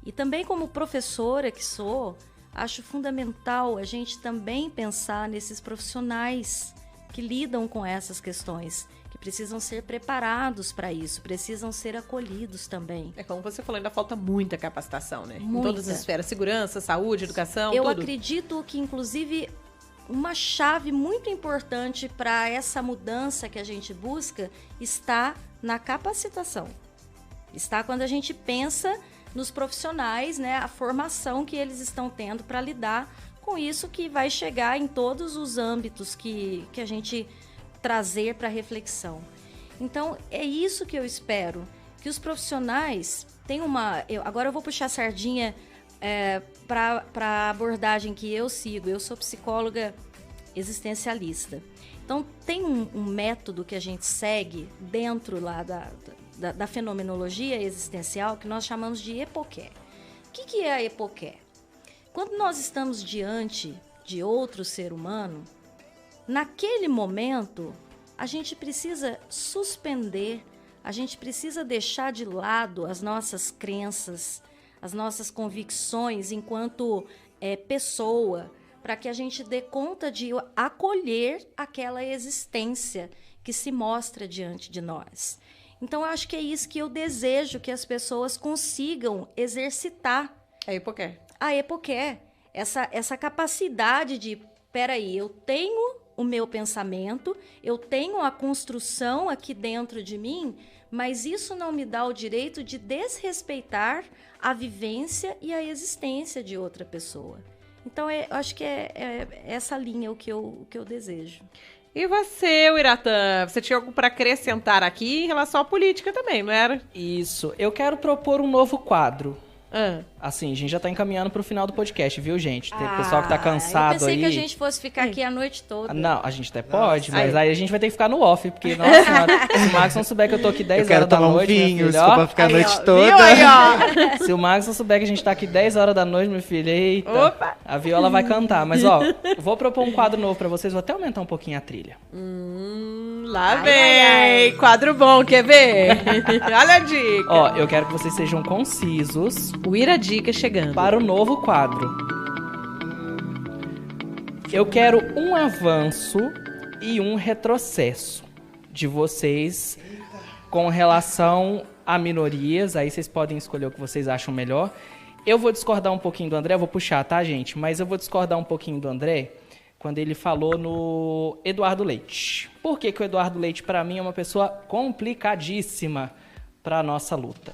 E também como professora que sou, acho fundamental a gente também pensar nesses profissionais que lidam com essas questões, que precisam ser preparados para isso, precisam ser acolhidos também. É como você falou, ainda falta muita capacitação, né? Muita. Em todas as esferas, segurança, saúde, educação, Eu tudo. acredito que, inclusive, uma chave muito importante para essa mudança que a gente busca está na capacitação. Está quando a gente pensa nos profissionais, né, a formação que eles estão tendo para lidar com isso que vai chegar em todos os âmbitos que a gente trazer para reflexão. Então, é isso que eu espero, que os profissionais tenham agora eu vou puxar a sardinha para a abordagem que eu sigo. Eu sou psicóloga existencialista. Então, tem um método que a gente segue dentro lá da fenomenologia existencial que nós chamamos de epoqué. O que é a epoqué? Quando nós estamos diante de outro ser humano, naquele momento, a gente precisa suspender, a gente precisa deixar de lado as nossas crenças, as nossas convicções enquanto pessoa, para que a gente dê conta de acolher aquela existência que se mostra diante de nós. Então, eu acho que é isso que eu desejo que as pessoas consigam exercitar. É epoqué. A epoqué, essa capacidade de, peraí, eu tenho o meu pensamento, eu tenho a construção aqui dentro de mim, mas isso não me dá o direito de desrespeitar a vivência e a existência de outra pessoa. Então, eu acho que é essa linha o que eu desejo. E você, Uiratã, você tinha algo para acrescentar aqui em relação à política também, não era? Isso. Eu quero propor um novo quadro. Assim, a gente já tá encaminhando pro final do podcast, viu, gente? Tem pessoal que tá cansado aí. Eu pensei que a gente fosse ficar aqui a noite toda. Não, a gente até pode, mas aí a gente vai ter que ficar no off, porque, nossa senhora, se o Max não souber que eu tô aqui 10 horas da noite, meu filho, desculpa ficar a noite toda. Viu aí, ó? Se o Max não souber que a gente tá aqui 10 horas da noite, meu filho, eita, Opa! A viola vai cantar. Mas, ó, vou propor um quadro novo pra vocês, vou até aumentar um pouquinho a trilha. Lá vem! Quadro bom, quer ver? Olha a dica! Ó, eu quero que vocês sejam concisos O Ira Dica chegando. para o novo quadro. Eu quero um avanço e um retrocesso de vocês com relação a minorias. Aí vocês podem escolher o que vocês acham melhor. Eu vou discordar um pouquinho do André, eu vou puxar, tá, gente? Mas eu vou discordar um pouquinho do André quando ele falou no Eduardo Leite. Por que que o Eduardo Leite, para mim, é uma pessoa complicadíssima para a nossa luta?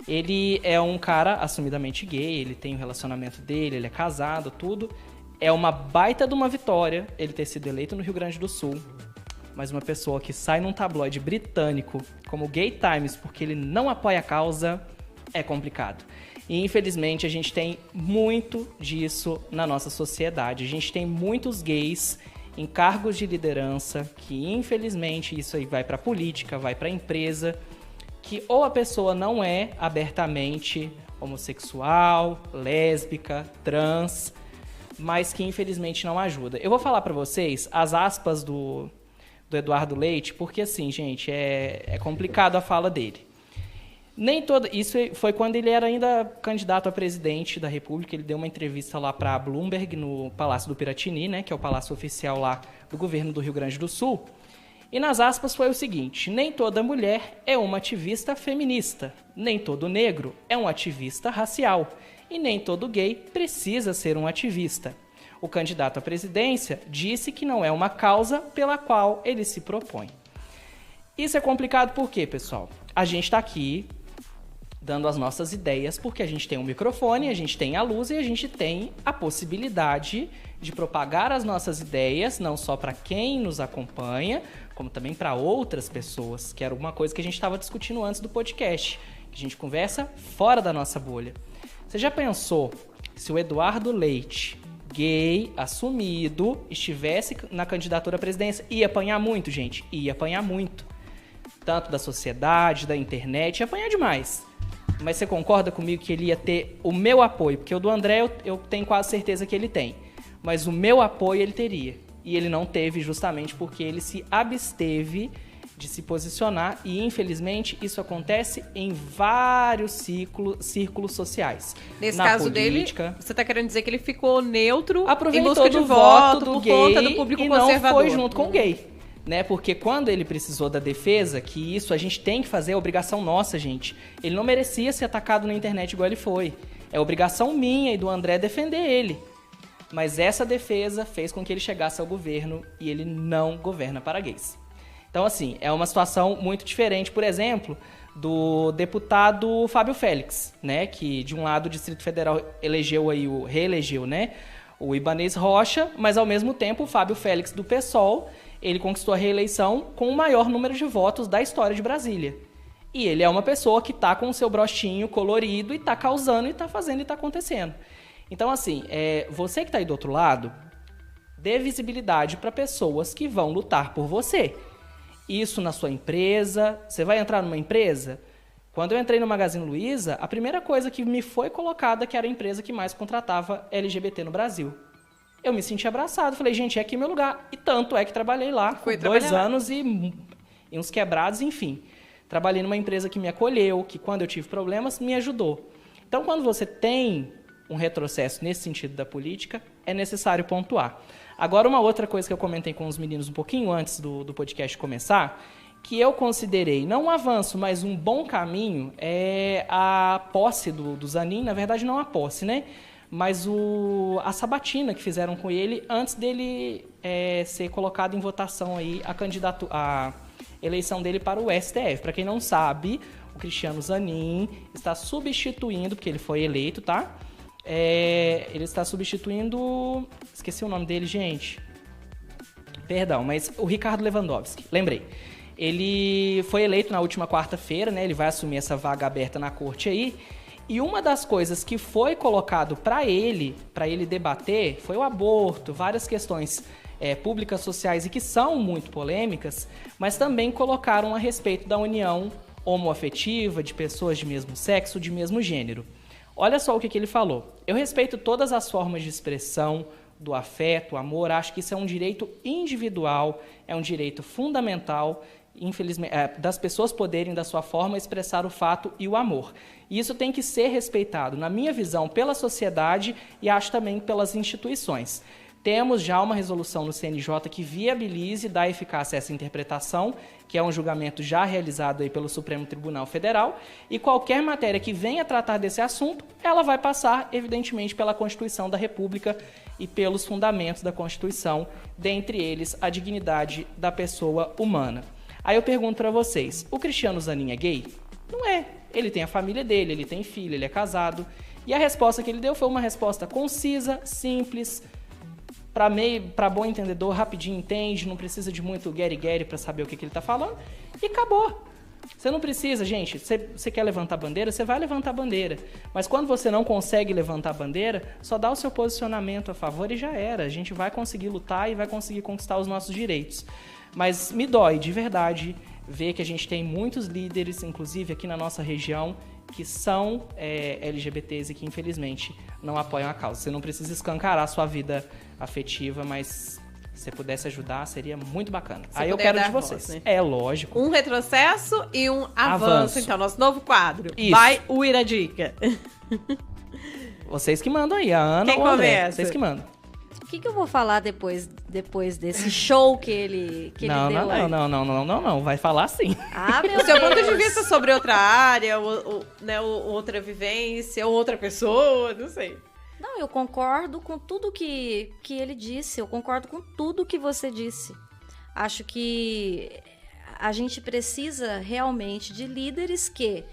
Ele é um cara assumidamente gay, ele tem o relacionamento dele, ele é casado, tudo. É uma baita de uma vitória ele ter sido eleito no Rio Grande do Sul. Mas uma pessoa que sai num tabloide britânico como o Gay Times porque ele não apoia a causa é complicado. E infelizmente a gente tem muito disso na nossa sociedade. A gente tem muitos gays em cargos de liderança que infelizmente isso aí vai para política, vai para empresa, que ou a pessoa não é abertamente homossexual, lésbica, trans, mas que infelizmente não ajuda. Eu vou falar para vocês as aspas do Eduardo Leite, porque assim, gente, é complicado a fala dele. Isso foi quando ele era ainda candidato a presidente da República. Ele deu uma entrevista lá para a Bloomberg no Palácio do Piratini, né, que é o palácio oficial lá do governo do Rio Grande do Sul. E nas aspas foi o seguinte: nem toda mulher é uma ativista feminista, nem todo negro é um ativista racial, e nem todo gay precisa ser um ativista. O candidato à presidência disse que não é uma causa pela qual ele se propõe. Isso é complicado por quê, pessoal? A gente está aqui dando as nossas ideias porque a gente tem um microfone, a gente tem a luz e a gente tem a possibilidade de propagar as nossas ideias, não só para quem nos acompanha, como também para outras pessoas, que era uma coisa que a gente estava discutindo antes do podcast, que a gente conversa fora da nossa bolha. Você já pensou se o Eduardo Leite, gay, assumido, estivesse na candidatura à presidência? Ia apanhar muito, gente. Ia apanhar muito. Tanto da sociedade, da internet, ia apanhar demais. Mas você concorda comigo que ele ia ter o meu apoio? Porque o do André eu tenho quase certeza que ele tem. Mas o meu apoio ele teria. E ele não teve justamente porque ele se absteve de se posicionar, e infelizmente isso acontece em vários círculos sociais. Nesse na caso política, dele, você está querendo dizer que ele ficou neutro aproveitou em busca de do voto do por gay conta do público e conservador. não foi junto com o gay, né? Porque quando ele precisou da defesa, que isso a gente tem que fazer, é obrigação nossa, gente. Ele não merecia ser atacado na internet igual ele foi. É obrigação minha e do André defender ele. Mas essa defesa fez com que ele chegasse ao governo e ele não governa para gays. Então, assim, é uma situação muito diferente, por exemplo, do deputado Fábio Félix, né? Que, de um lado, o Distrito Federal reelegeu, né? O Ibanez Rocha, mas, ao mesmo tempo, o Fábio Félix, do PSOL, ele conquistou a reeleição com o maior número de votos da história de Brasília. E ele é uma pessoa que está com o seu brochinho colorido e está causando, e está fazendo, e está acontecendo. Então, assim, você que está aí do outro lado, dê visibilidade para pessoas que vão lutar por você. Isso na sua empresa. Você vai entrar numa empresa? Quando eu entrei no Magazine Luiza, a primeira coisa que me foi colocada que era a empresa que mais contratava LGBT no Brasil. Eu me senti abraçado. Falei, gente, é aqui meu lugar. E tanto é que trabalhei lá por 2 anos e uns quebrados, enfim. Trabalhei numa empresa que me acolheu, que quando eu tive problemas, me ajudou. Então, quando você tem um retrocesso nesse sentido da política, é necessário pontuar. Agora, uma outra coisa que eu comentei com os meninos um pouquinho antes do podcast começar, que eu considerei não um avanço, mas um bom caminho, é a posse do Zanin. Na verdade, não a posse, né? Mas a sabatina que fizeram com ele antes dele ser colocado em votação aí a eleição dele para o STF. Para quem não sabe, o Cristiano Zanin está substituindo, porque ele foi eleito, tá? Ele está substituindo... Esqueci o nome dele, gente. Perdão, mas o Ricardo Lewandowski. Lembrei. Ele foi eleito na última quarta-feira, né? Ele vai assumir essa vaga aberta na corte aí. E uma das coisas que foi colocado para ele debater, foi o aborto, várias questões públicas, sociais e que são muito polêmicas, mas também colocaram a respeito da união homoafetiva, de pessoas de mesmo sexo, de mesmo gênero. Olha só o que ele falou. Eu respeito todas as formas de expressão do afeto, amor. Acho que isso é um direito individual, é um direito fundamental, infelizmente, das pessoas poderem, da sua forma, expressar o fato e o amor. E isso tem que ser respeitado, na minha visão, pela sociedade e acho também pelas instituições. Temos já uma resolução no CNJ que viabilize e dá eficácia a essa interpretação, que é um julgamento já realizado aí pelo Supremo Tribunal Federal, e qualquer matéria que venha tratar desse assunto, ela vai passar, evidentemente, pela Constituição da República e pelos fundamentos da Constituição, dentre eles a dignidade da pessoa humana. Aí eu pergunto para vocês, o Cristiano Zanin é gay? Não é. Ele tem a família dele, ele tem filho, ele é casado. E a resposta que ele deu foi uma resposta concisa, simples, para bom entendedor, rapidinho entende, não precisa de muito guere-guere para saber o que ele tá falando, e acabou. Você não precisa, gente, você quer levantar a bandeira, você vai levantar a bandeira. Mas quando você não consegue levantar a bandeira, só dá o seu posicionamento a favor e já era. A gente vai conseguir lutar e vai conseguir conquistar os nossos direitos. Mas me dói, de verdade, ver que a gente tem muitos líderes, inclusive aqui na nossa região, que são LGBTs e que, infelizmente, não apoiam a causa. Você não precisa escancarar a sua vida afetiva, mas se você pudesse ajudar, seria muito bacana. Aí eu quero de vocês. Voz, né? É, lógico. Um retrocesso e um avanço. Então, nosso novo quadro. Isso. Vai o Ira Dica. Vocês que mandam aí, a Ana ou o André. Começa? Vocês que mandam. O que eu vou falar depois desse show que ele deu? Não. Vai falar sim. Ah, meu O seu Deus. ponto de vista sobre outra área, outra vivência, ou outra pessoa, não sei. Não, eu concordo com tudo que ele disse. Eu concordo com tudo que você disse. Acho que a gente precisa realmente de líderes que...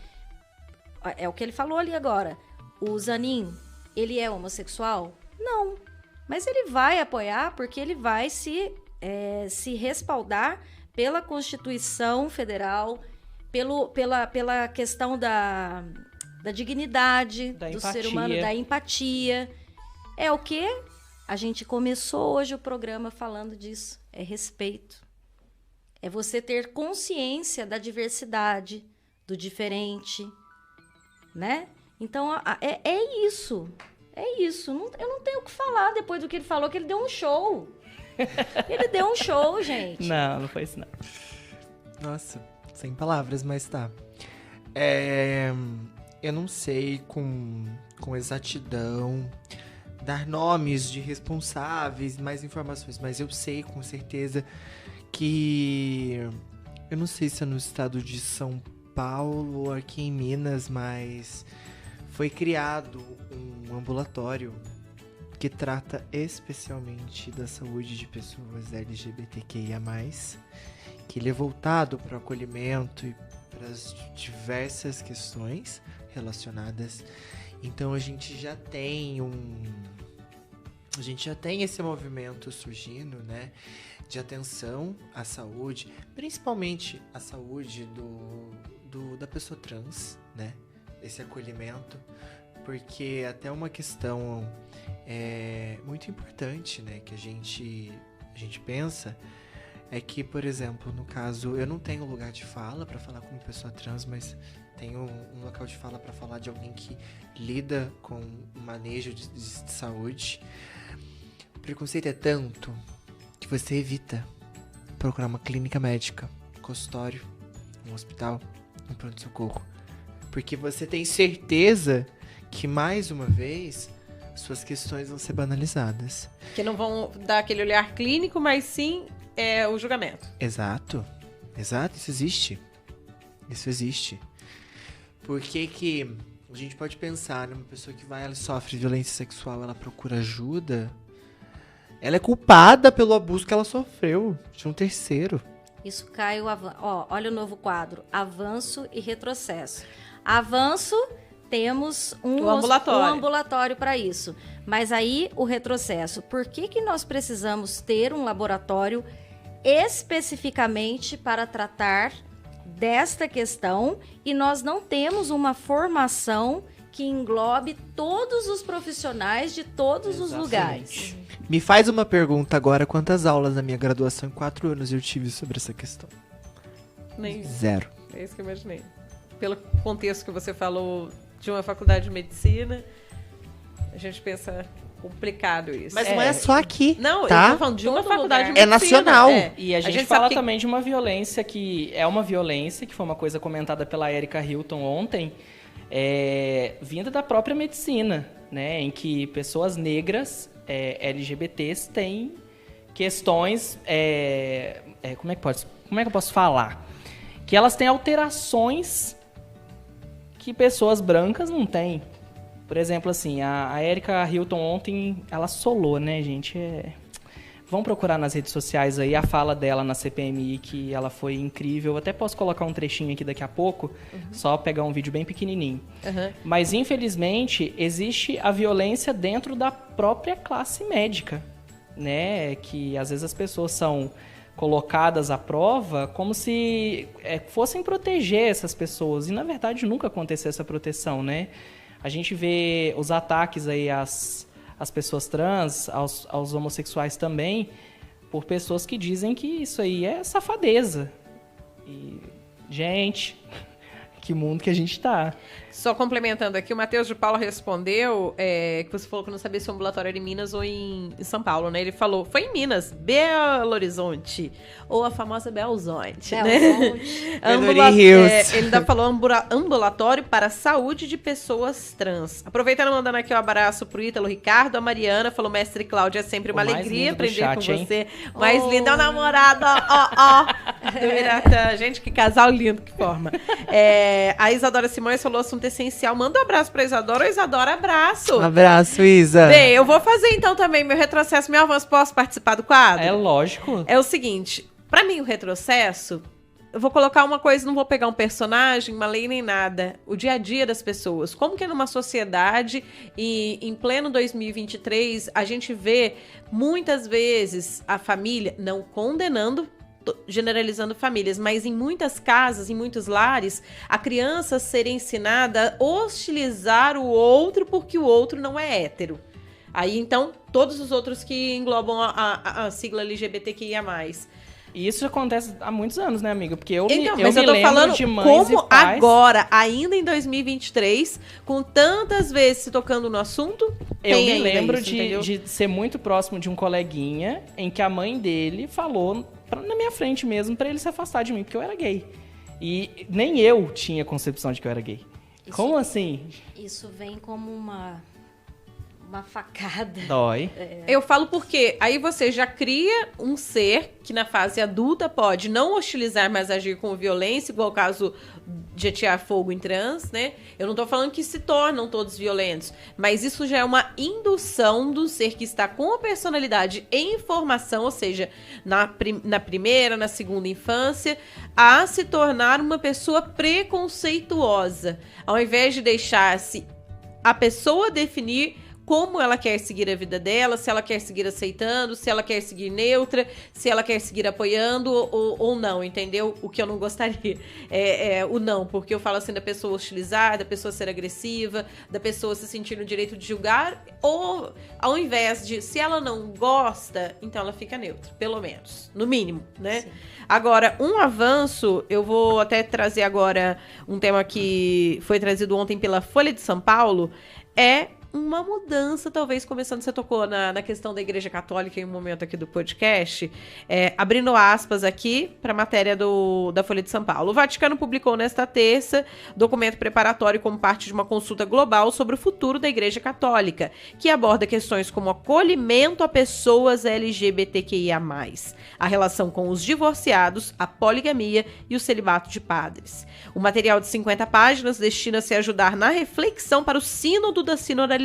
É o que ele falou ali agora. O Zanin, ele é homossexual? Não. Mas ele vai apoiar porque ele vai se respaldar pela Constituição Federal, pela questão da dignidade do ser humano, da empatia. É o que a gente começou hoje o programa falando disso. É respeito. É você ter consciência da diversidade, do diferente, né? Então, é isso. É isso. Eu não tenho o que falar depois do que ele falou, que ele deu um show. Ele deu um show, gente. Não foi isso, não. Nossa, sem palavras, mas tá. Eu não sei com exatidão dar nomes de responsáveis, mais informações, mas eu sei com certeza que... Eu não sei se é no estado de São Paulo ou aqui em Minas, mas foi criado um ambulatório que trata especialmente da saúde de pessoas LGBTQIA+, que ele é voltado para o acolhimento e para as diversas questões relacionadas. Então a gente já tem esse movimento surgindo, né, de atenção à saúde, principalmente à saúde da pessoa trans, né, esse acolhimento, porque até uma questão muito importante, né, que a gente pensa, é que, por exemplo, no caso, eu não tenho lugar de fala para falar como pessoa trans, mas tenho um local de fala para falar de alguém que lida com o manejo de saúde. O preconceito é tanto que você evita procurar uma clínica médica, um consultório, um hospital, um pronto-socorro, porque você tem certeza que, mais uma vez, suas questões vão ser banalizadas. Que não vão dar aquele olhar clínico, mas sim o julgamento. Exato, isso existe. Isso existe. Por que a gente pode pensar numa pessoa que ela sofre violência sexual, ela procura ajuda, ela é culpada pelo abuso que ela sofreu de um terceiro. Isso cai olha o novo quadro, avanço e retrocesso. Avanço, temos um ambulatório para isso. Mas aí o retrocesso. Por que nós precisamos ter um laboratório especificamente para tratar desta questão e nós não temos uma formação que englobe todos os profissionais de todos os lugares? Me faz uma pergunta agora, quantas aulas na minha graduação em 4 anos eu tive sobre essa questão? Nem 0. É isso que eu imaginei. Pelo contexto que você falou de uma faculdade de medicina, a gente pensa complicado isso. Mas não é só aqui, não, tá? Eu tô falando de uma faculdade de medicina. É nacional. E a gente fala também de uma violência que é uma violência, que foi uma coisa comentada pela Erika Hilton ontem, vinda da própria medicina, né? Em que pessoas negras, LGBTs, têm questões... como é que eu posso falar? Que elas têm alterações que pessoas brancas não têm. Por exemplo, assim, a Erika Hilton ontem, ela solou, né, gente? Vão procurar nas redes sociais aí a fala dela na CPMI, que ela foi incrível. Eu até posso colocar um trechinho aqui daqui a pouco, só pegar um vídeo bem pequenininho. Mas, infelizmente, existe a violência dentro da própria classe médica, né? Que às vezes as pessoas são colocadas à prova como se fossem proteger essas pessoas. E, na verdade, nunca aconteceu essa proteção, né? A gente vê os ataques aí às pessoas trans, aos homossexuais também, por pessoas que dizem que isso aí é safadeza. E, gente, que mundo que a gente tá. Só complementando aqui, o Matheus de Paula respondeu que você falou que não sabia se o ambulatório era em Minas ou em São Paulo, né? Ele falou, foi em Minas, Belo Horizonte, ou a famosa Belzonte, né? Ele ainda falou ambulatório para a saúde de pessoas trans. Aproveitando, mandando aqui um abraço pro Ítalo Ricardo, a Mariana falou, mestre Cláudia, é sempre uma alegria aprender chat, com você. O mais lindo é o namorado, do Miratã. Gente, que casal lindo que forma. A Isadora Simões falou, assunto essencial. Manda um abraço pra Isadora. Isadora, abraço. Abraço, Isa. Bem, eu vou fazer então também meu retrocesso, meu avanço. Posso participar do quadro? É lógico. É o seguinte, pra mim o retrocesso, eu vou colocar uma coisa, não vou pegar um personagem, uma lei nem nada. O dia a dia das pessoas. Como que numa sociedade e em pleno 2023 a gente vê muitas vezes a família, não condenando, generalizando famílias, mas em muitas casas, em muitos lares, a criança ser ensinada a hostilizar o outro porque o outro não é hétero. Aí, então, todos os outros que englobam a sigla LGBTQIA+. E isso acontece há muitos anos, né, amiga? Porque eu então, me mas eu tô lembro falando de mães como e pais... agora, ainda em 2023, com tantas vezes se tocando no assunto, eu tem me ainda lembro isso, de ser muito próximo de um coleguinha em que a mãe dele falou na minha frente mesmo pra ele se afastar de mim, porque eu era gay. E nem eu tinha concepção de que eu era gay. Como assim? Isso vem como uma facada. Dói. Eu falo porque aí você já cria um ser que na fase adulta pode não hostilizar, mas agir com violência, igual o caso de atear fogo em trans, né? Eu não tô falando que se tornam todos violentos, mas isso já é uma indução do ser que está com a personalidade em formação, ou seja, na primeira, na segunda infância, a se tornar uma pessoa preconceituosa, ao invés de deixar-se a pessoa definir como ela quer seguir a vida dela, se ela quer seguir aceitando, se ela quer seguir neutra, se ela quer seguir apoiando ou não, entendeu? O que eu não gostaria é o não, porque eu falo assim da pessoa hostilizar, da pessoa ser agressiva, da pessoa se sentir no direito de julgar, ou ao invés de, se ela não gosta, então ela fica neutra, pelo menos, no mínimo, né? Sim. Agora, um avanço, eu vou até trazer agora um tema que foi trazido ontem pela Folha de São Paulo, é uma mudança, talvez, começando, você tocou na questão da Igreja Católica em um momento aqui do podcast, abrindo aspas aqui para a matéria da Folha de São Paulo. O Vaticano publicou nesta terça documento preparatório como parte de uma consulta global sobre o futuro da Igreja Católica, que aborda questões como acolhimento a pessoas LGBTQIA+, a relação com os divorciados, a poligamia e o celibato de padres. O material de 50 páginas destina-se a ajudar na reflexão para o Sínodo da Sinodalidade,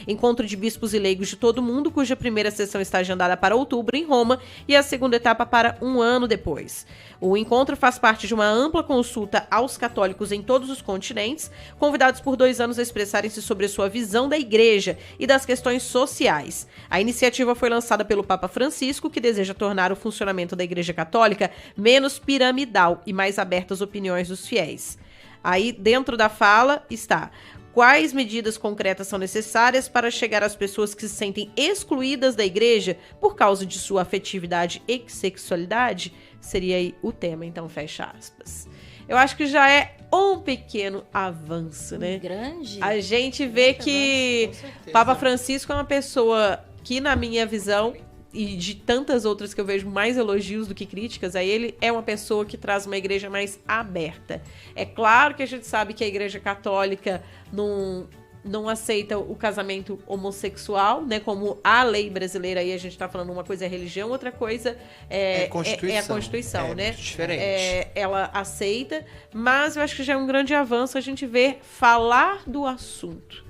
encontro de bispos e leigos de todo o mundo, cuja primeira sessão está agendada para outubro em Roma e a segunda etapa para um ano depois. O encontro faz parte de uma ampla consulta aos católicos em todos os continentes, convidados por 2 anos a expressarem-se sobre a sua visão da Igreja e das questões sociais. A iniciativa foi lançada pelo Papa Francisco, que deseja tornar o funcionamento da Igreja Católica menos piramidal e mais aberto às opiniões dos fiéis. Aí, dentro da fala, está: quais medidas concretas são necessárias para chegar às pessoas que se sentem excluídas da igreja por causa de sua afetividade e sexualidade? Seria aí o tema, então fecha aspas. Eu acho que já é um pequeno avanço, né? Grande. A gente vê que Papa Francisco é uma pessoa que, na minha visão, e de tantas outras que eu vejo mais elogios do que críticas a ele, é uma pessoa que traz uma igreja mais aberta. É claro que a gente sabe que a Igreja Católica não aceita o casamento homossexual, né? Como a lei brasileira, aí a gente tá falando, uma coisa é religião, outra coisa é a Constituição, né? Diferente. Ela aceita, mas eu acho que já é um grande avanço a gente ver falar do assunto.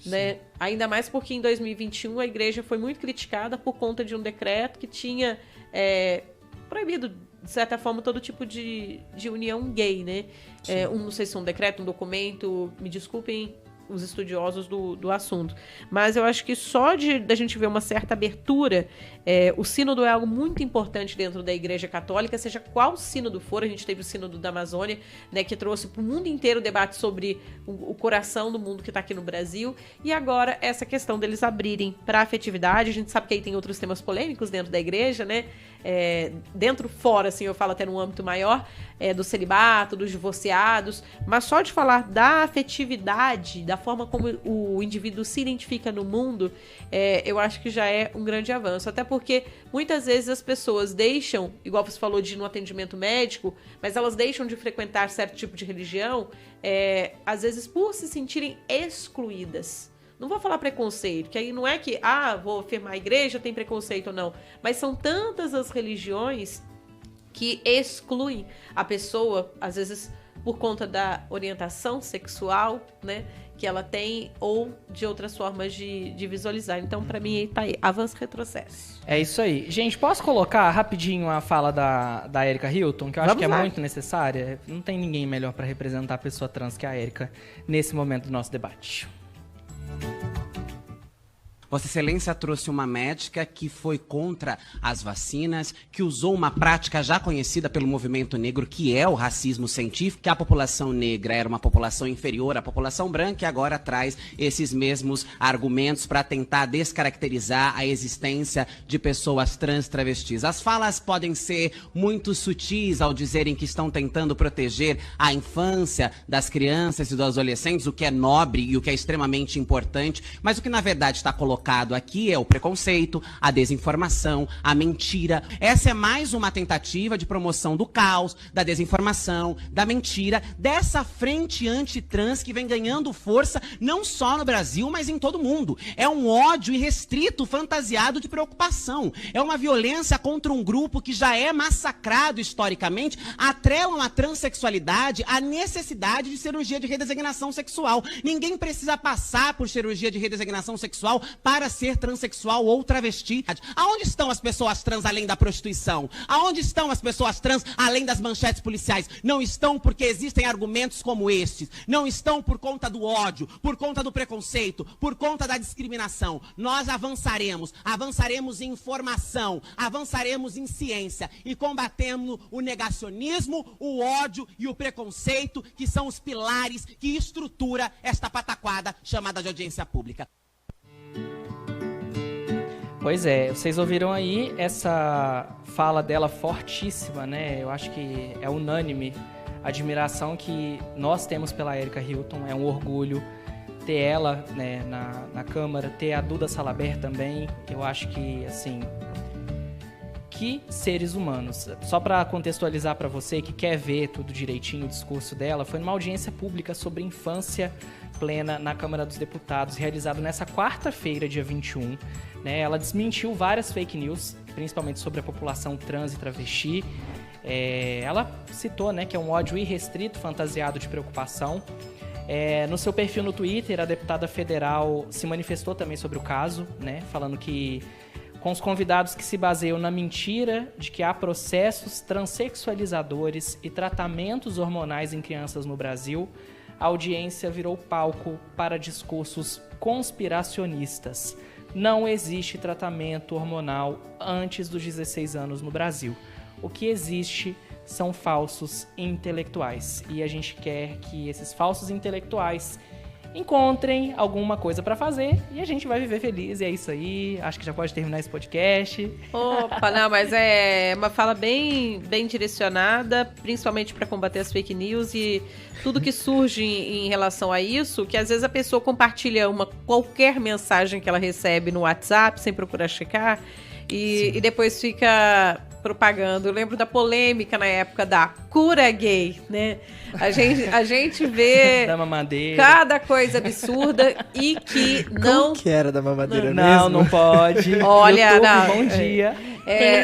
né? Ainda mais porque em 2021 a igreja foi muito criticada por conta de um decreto que tinha proibido, de certa forma, todo tipo de união gay, né? Não sei se é um decreto, um documento, me desculpem os estudiosos do assunto. Mas eu acho que só da gente ver uma certa abertura, o sínodo é algo muito importante dentro da Igreja Católica, seja qual sínodo for. A gente teve o sínodo da Amazônia, né, que trouxe para o mundo inteiro o debate sobre o coração do mundo que está aqui no Brasil, e agora essa questão deles abrirem para a afetividade. A gente sabe que aí tem outros temas polêmicos dentro da igreja, né? Dentro, fora, assim, eu falo até num âmbito maior, do celibato, dos divorciados, mas só de falar da afetividade, da forma como o indivíduo se identifica no mundo, eu acho que já é um grande avanço, até porque muitas vezes as pessoas deixam, igual você falou de ir no atendimento médico, mas elas deixam de frequentar certo tipo de religião, às vezes por se sentirem excluídas. Não vou falar preconceito, que aí não é que, vou afirmar a igreja, tem preconceito ou não. Mas são tantas as religiões que excluem a pessoa, às vezes por conta da orientação sexual, né, que ela tem, ou de outras formas de visualizar. Então, pra mim, tá aí, avanço, retrocesso. É isso aí. Gente, posso colocar rapidinho a fala da Erika Hilton, que eu acho que é muito necessária? Não tem ninguém melhor pra representar a pessoa trans que a Erika nesse momento do nosso debate. Vossa Excelência trouxe uma médica que foi contra as vacinas, que usou uma prática já conhecida pelo movimento negro, que é o racismo científico, que a população negra era uma população inferior à população branca, e agora traz esses mesmos argumentos para tentar descaracterizar a existência de pessoas trans travestis. As falas podem ser muito sutis ao dizerem que estão tentando proteger a infância das crianças e dos adolescentes, o que é nobre e o que é extremamente importante, mas o que na verdade está colocado aqui é o preconceito, a desinformação, a mentira. Essa é mais uma tentativa de promoção do caos, da desinformação, da mentira, dessa frente antitrans que vem ganhando força não só no Brasil, mas em todo o mundo. É um ódio irrestrito, fantasiado de preocupação. É uma violência contra um grupo que já é massacrado historicamente, atrelam a transexualidade à necessidade de cirurgia de redesignação sexual. Ninguém precisa passar por cirurgia de redesignação sexual para ser transexual ou travesti. Aonde estão as pessoas trans além da prostituição? Aonde estão as pessoas trans além das manchetes policiais? Não estão porque existem argumentos como estes. Não estão por conta do ódio, por conta do preconceito, por conta da discriminação. Nós avançaremos em informação, avançaremos em ciência e combatemos o negacionismo, o ódio e o preconceito, que são os pilares que estrutura esta pataquada chamada de audiência pública. Pois é, vocês ouviram aí essa fala dela fortíssima, né? Eu acho que é unânime a admiração que nós temos pela Erika Hilton. É um orgulho ter ela, né, na Câmara, ter a Duda Salabert também. Eu acho que, assim, que seres humanos. Só para contextualizar para você que quer ver tudo direitinho o discurso dela, foi numa audiência pública sobre infância plena na Câmara dos Deputados, realizado nessa quarta-feira, dia 21. Né? Ela desmentiu várias fake news, principalmente sobre a população trans e travesti. Ela citou, né, que é um ódio irrestrito, fantasiado de preocupação. No seu perfil no Twitter, a deputada federal se manifestou também sobre o caso, né, falando que com os convidados que se baseiam na mentira de que há processos transexualizadores e tratamentos hormonais em crianças no Brasil, a audiência virou palco para discursos conspiracionistas. Não existe tratamento hormonal antes dos 16 anos no Brasil. O que existe são falsos intelectuais. E a gente quer que esses falsos intelectuais encontrem alguma coisa para fazer e a gente vai viver feliz. E é isso aí. Acho que já pode terminar esse podcast. Opa, não, mas é uma fala bem direcionada, principalmente para combater as fake news e tudo que surge em relação a isso, que às vezes a pessoa compartilha qualquer mensagem que ela recebe no WhatsApp, sem procurar checar, e depois fica propagando. Eu lembro da polêmica na época da cura gay, né? A gente vê da mamadeira, cada coisa absurda e que não... Como que era da mamadeira não, mesmo? não pode. Olha, YouTube, não. Bom dia.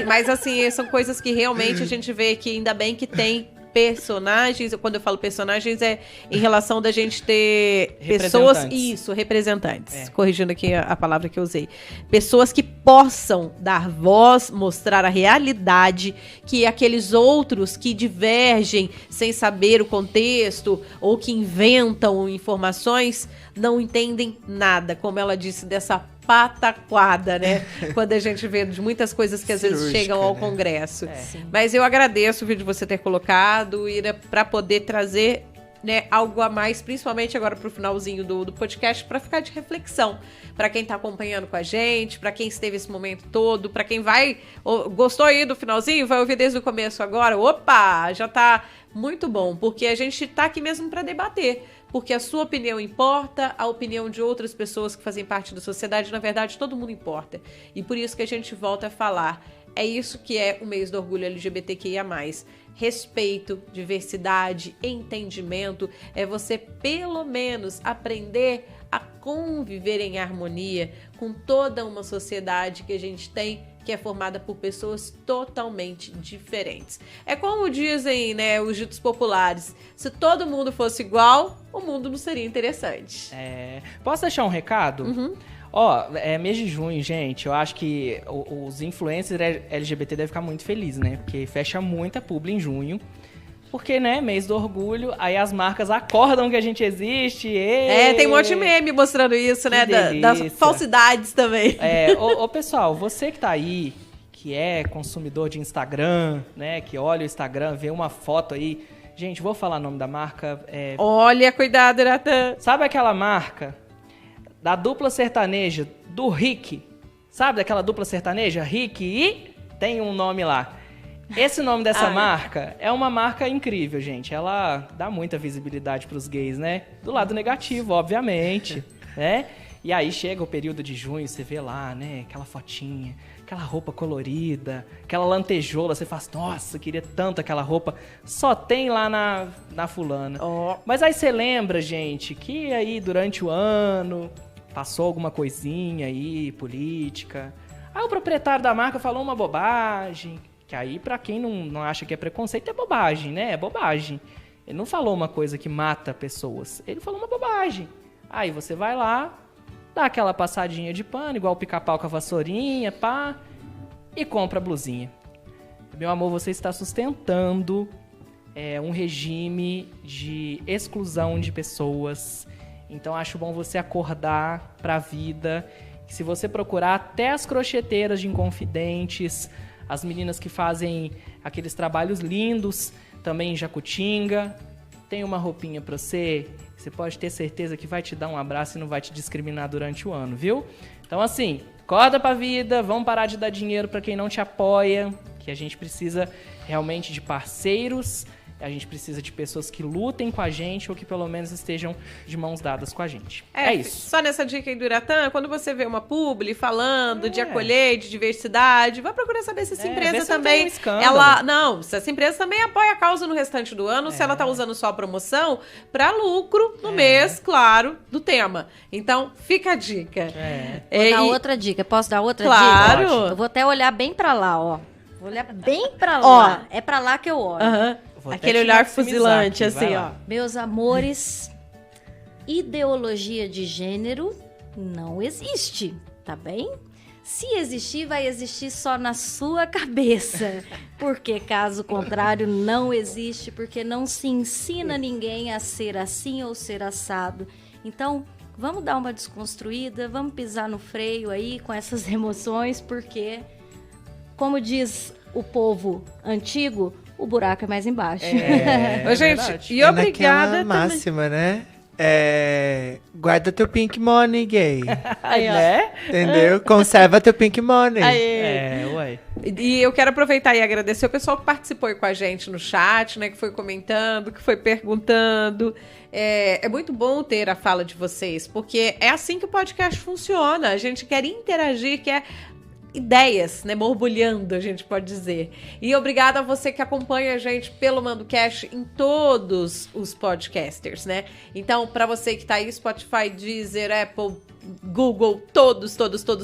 Mas assim, são coisas que realmente a gente vê que ainda bem que tem personagens. Quando eu falo personagens, é em relação da gente ter pessoas... Isso, representantes. Corrigindo aqui a palavra que eu usei. Pessoas que possam dar voz, mostrar a realidade, que aqueles outros que divergem sem saber o contexto ou que inventam informações não entendem nada, como ela disse, dessa pataquada, né? Quando a gente vê de muitas coisas que às vezes chegam ao Congresso. Mas eu agradeço o vídeo de você ter colocado, Ira, para poder trazer, né, algo a mais, principalmente agora pro finalzinho do podcast, para ficar de reflexão. Para quem tá acompanhando com a gente, para quem esteve esse momento todo, para quem gostou aí do finalzinho, vai ouvir desde o começo agora. Opa, já tá muito bom, porque a gente tá aqui mesmo para debater. Porque a sua opinião importa, a opinião de outras pessoas que fazem parte da sociedade, na verdade, todo mundo importa. E por isso que a gente volta a falar. É isso que é o mês do orgulho LGBTQIA+. Respeito, diversidade, entendimento. É você, pelo menos, aprender a conviver em harmonia com toda uma sociedade que a gente tem, que é formada por pessoas totalmente diferentes. É como dizem, né, os ditos populares, se todo mundo fosse igual, o mundo não seria interessante. Posso deixar um recado? É mês de junho, gente, eu acho que os influencers LGBT devem ficar muito felizes, né? Porque fecha muita publi em junho. Porque, né, mês do orgulho, aí as marcas acordam que a gente existe. Tem um monte de meme mostrando isso, né? Das falsidades também. Pessoal, você que tá aí, que é consumidor de Instagram, né, que olha o Instagram, vê uma foto aí. Gente, vou falar o nome da marca. Olha, cuidado, Natan. Sabe aquela marca da dupla sertaneja, do Rick? Sabe daquela dupla sertaneja? Rick e tem um nome lá. Esse nome dessa marca é uma marca incrível, gente. Ela dá muita visibilidade pros gays, né? Do lado negativo, obviamente, né? E aí chega o período de junho, você vê lá, né? Aquela fotinha, aquela roupa colorida, aquela lantejoula. Você fala, nossa, queria tanto aquela roupa. Só tem lá na fulana. Mas aí você lembra, gente, que aí durante o ano passou alguma coisinha aí, política. Aí o proprietário da marca falou uma bobagem. Que aí, pra quem não acha que é preconceito, é bobagem, né? É bobagem. Ele não falou uma coisa que mata pessoas. Ele falou uma bobagem. Aí você vai lá, dá aquela passadinha de pano, igual o pica-pau com a vassourinha, pá, e compra a blusinha. Meu amor, você está sustentando um regime de exclusão de pessoas. Então, acho bom você acordar pra vida. Que se você procurar até as crocheteiras de Inconfidentes, as meninas que fazem aqueles trabalhos lindos, também em Jacutinga, tem uma roupinha pra você pode ter certeza que vai te dar um abraço e não vai te discriminar durante o ano, viu? Então, assim, acorda pra vida, vamos parar de dar dinheiro pra quem não te apoia, que a gente precisa realmente de parceiros, a gente precisa de pessoas que lutem com a gente ou que pelo menos estejam de mãos dadas com a gente. É isso. Só nessa dica aí do Iratã, quando você vê uma publi falando de acolher, de diversidade, vai procurar saber se essa empresa também... se essa empresa também apoia a causa no restante do ano, se ela tá usando só a promoção para lucro no mês, claro, do tema. Então, fica a dica. Vou dar outra dica. Posso dar outra dica? Claro. Eu vou até olhar bem para lá, ó. Vou olhar bem para lá. É para lá que eu olho. Aquele olhar fuzilante, aqui, assim, ó. Meus amores, ideologia de gênero não existe, tá bem? Se existir, vai existir só na sua cabeça. Porque, caso contrário, não existe, porque não se ensina ninguém a ser assim ou ser assado. Então, vamos dar uma desconstruída, vamos pisar no freio aí com essas emoções, porque, como diz o povo antigo, o buraco é mais embaixo. Gente, e obrigada máxima, né? Guarda teu pink money, gay. Né? Entendeu? Conserva teu pink money. Ué. E eu quero aproveitar e agradecer o pessoal que participou aí com a gente no chat, né? Que foi comentando, que foi perguntando. É muito bom ter a fala de vocês, porque é assim que o podcast funciona. A gente quer interagir, quer ideias, né, borbulhando, a gente pode dizer. E obrigada a você que acompanha a gente pelo MandoCast em todos os podcasters, né? Então, para você que tá aí, Spotify, Deezer, Apple, Google, todos,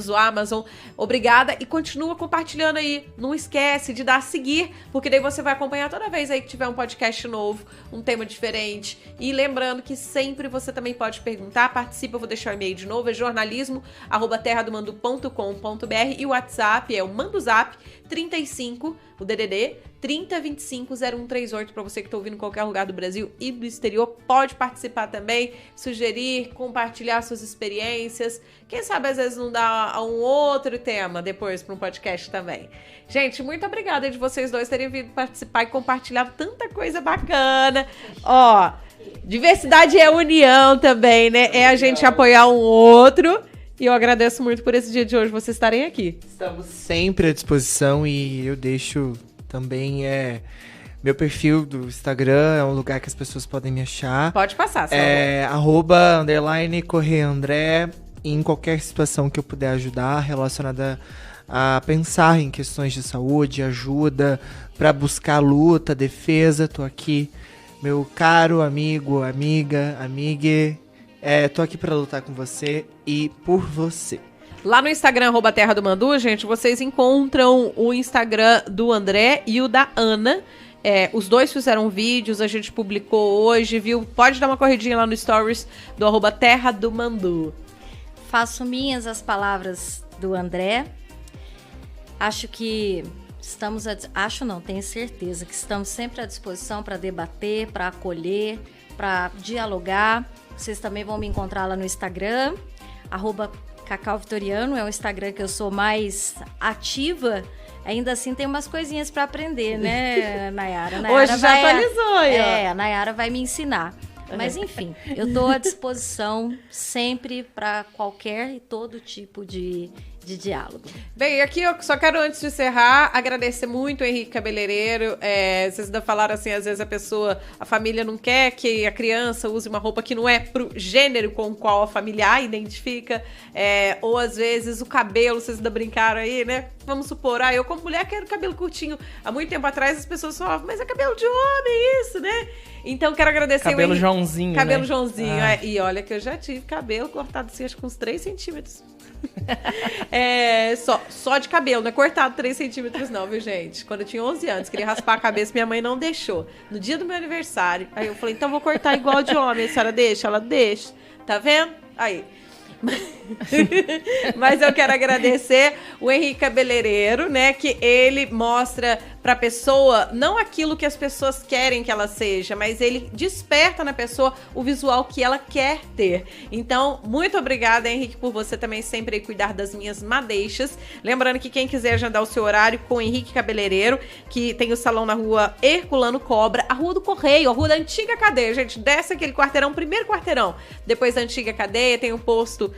o Amazon. Obrigada e continua compartilhando aí. Não esquece de dar a seguir, porque daí você vai acompanhar toda vez aí que tiver um podcast novo, um tema diferente. E lembrando que sempre você também pode perguntar, participa, eu vou deixar o e-mail de novo, é jornalismo@terradomando.com.br e o WhatsApp é o Manduzap 35, o DDD 3025-0138, para você que está ouvindo em qualquer lugar do Brasil e do exterior, pode participar também, sugerir, compartilhar suas experiências. Quem sabe às vezes não dá um outro tema depois para um podcast também. Gente, muito obrigada de vocês dois terem vindo participar e compartilhar tanta coisa bacana. Ó, diversidade é união também, né? É a gente apoiar um outro. E eu agradeço muito por esse dia de hoje vocês estarem aqui. Estamos sempre à disposição e eu deixo também meu perfil do Instagram, é um lugar que as pessoas podem me achar. Pode passar, @_CorreaAndré, em qualquer situação que eu puder ajudar relacionada a pensar em questões de saúde, ajuda, para buscar luta, defesa, tô aqui. Meu caro amigo, amiga, amigue, tô aqui para lutar com você e por você. Lá no Instagram, @Terra do Mandu, gente, vocês encontram o Instagram do André e o da Ana. Os dois fizeram vídeos, a gente publicou hoje, viu? Pode dar uma corridinha lá no Stories do @Terra do Mandu. Faço minhas as palavras do André. Acho que tenho certeza que estamos sempre à disposição para debater, para acolher, para dialogar. Vocês também vão me encontrar lá no Instagram, @Cacau Vitoriano, é o Instagram que eu sou mais ativa. Ainda assim tem umas coisinhas para aprender, né, Nayara? Hoje já atualizou aí, ó. A Nayara vai me ensinar. Mas enfim, eu estou à disposição sempre para qualquer e todo tipo de diálogo. Bem, aqui eu só quero, antes de encerrar, agradecer muito o Henrique Cabeleireiro. Vocês ainda falaram assim, às vezes a família não quer que a criança use uma roupa que não é pro gênero com o qual a família identifica, ou às vezes o cabelo, vocês ainda brincaram aí, né? Vamos supor, eu como mulher quero cabelo curtinho. Há muito tempo atrás as pessoas falavam, mas é cabelo de homem isso, né? Então quero agradecer cabelo o Henrique. Joãozinho, Cabelo né? Joãozinho, E olha que eu já tive cabelo cortado assim, acho que uns 3 centímetros. Só de cabelo, não é cortado 3 centímetros não, viu, gente? Quando eu tinha 11 anos, queria raspar a cabeça, minha mãe não deixou. No dia do meu aniversário, aí eu falei, então vou cortar igual de homem. A senhora deixa? Ela deixa. Tá vendo? Aí. Mas eu quero agradecer o Henrique Cabeleireiro, né? Que ele mostra pra pessoa não aquilo que as pessoas querem que ela seja, mas ele desperta na pessoa o visual que ela quer ter. Então, muito obrigada, Henrique, por você também sempre cuidar das minhas madeixas. Lembrando que quem quiser agendar o seu horário com o Henrique Cabeleireiro, que tem o salão na rua Herculano Cobra, a rua do Correio, a rua da antiga cadeia. Gente, desce aquele quarteirão, primeiro quarteirão. Depois da antiga cadeia, tem um posto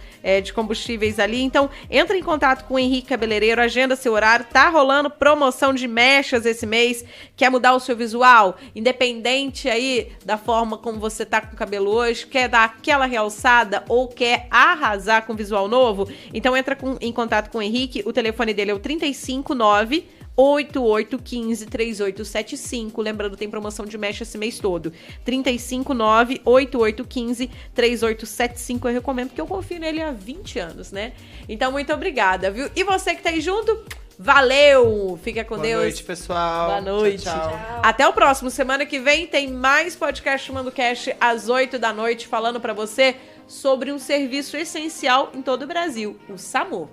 de combustíveis ali. Então, entra em contato com o Henrique Cabeleireiro, agenda seu horário. Tá rolando promoção de mechas esse mês. Quer mudar o seu visual? Independente aí da forma como você tá com o cabelo hoje, quer dar aquela realçada ou quer arrasar com visual novo? Então, entra em contato com o Henrique. O telefone dele é o 359-8815-3875. Lembrando, tem promoção de mecha esse mês todo. 359-8815-3875. Eu recomendo, porque eu confio nele há 20 anos, né? Então, muito obrigada, viu? E você que tá aí junto, valeu! Fica com Deus. Boa noite, pessoal. Boa noite. Tchau. Até o próximo. Semana que vem tem mais podcast ManduCast às 8 da noite, falando pra você sobre um serviço essencial em todo o Brasil, o SAMU.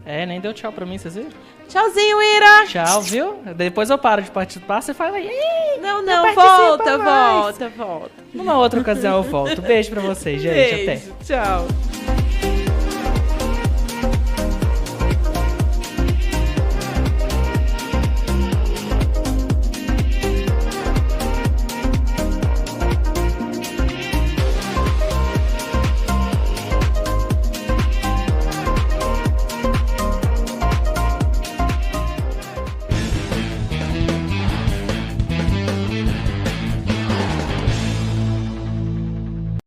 Nem deu tchau pra mim, vocês viram? Tchauzinho, Ira! Tchau, viu? Depois eu paro de participar, você fala aí. Não, volta. Numa outra ocasião eu volto. Beijo pra vocês, gente. Beijo. Até. Tchau.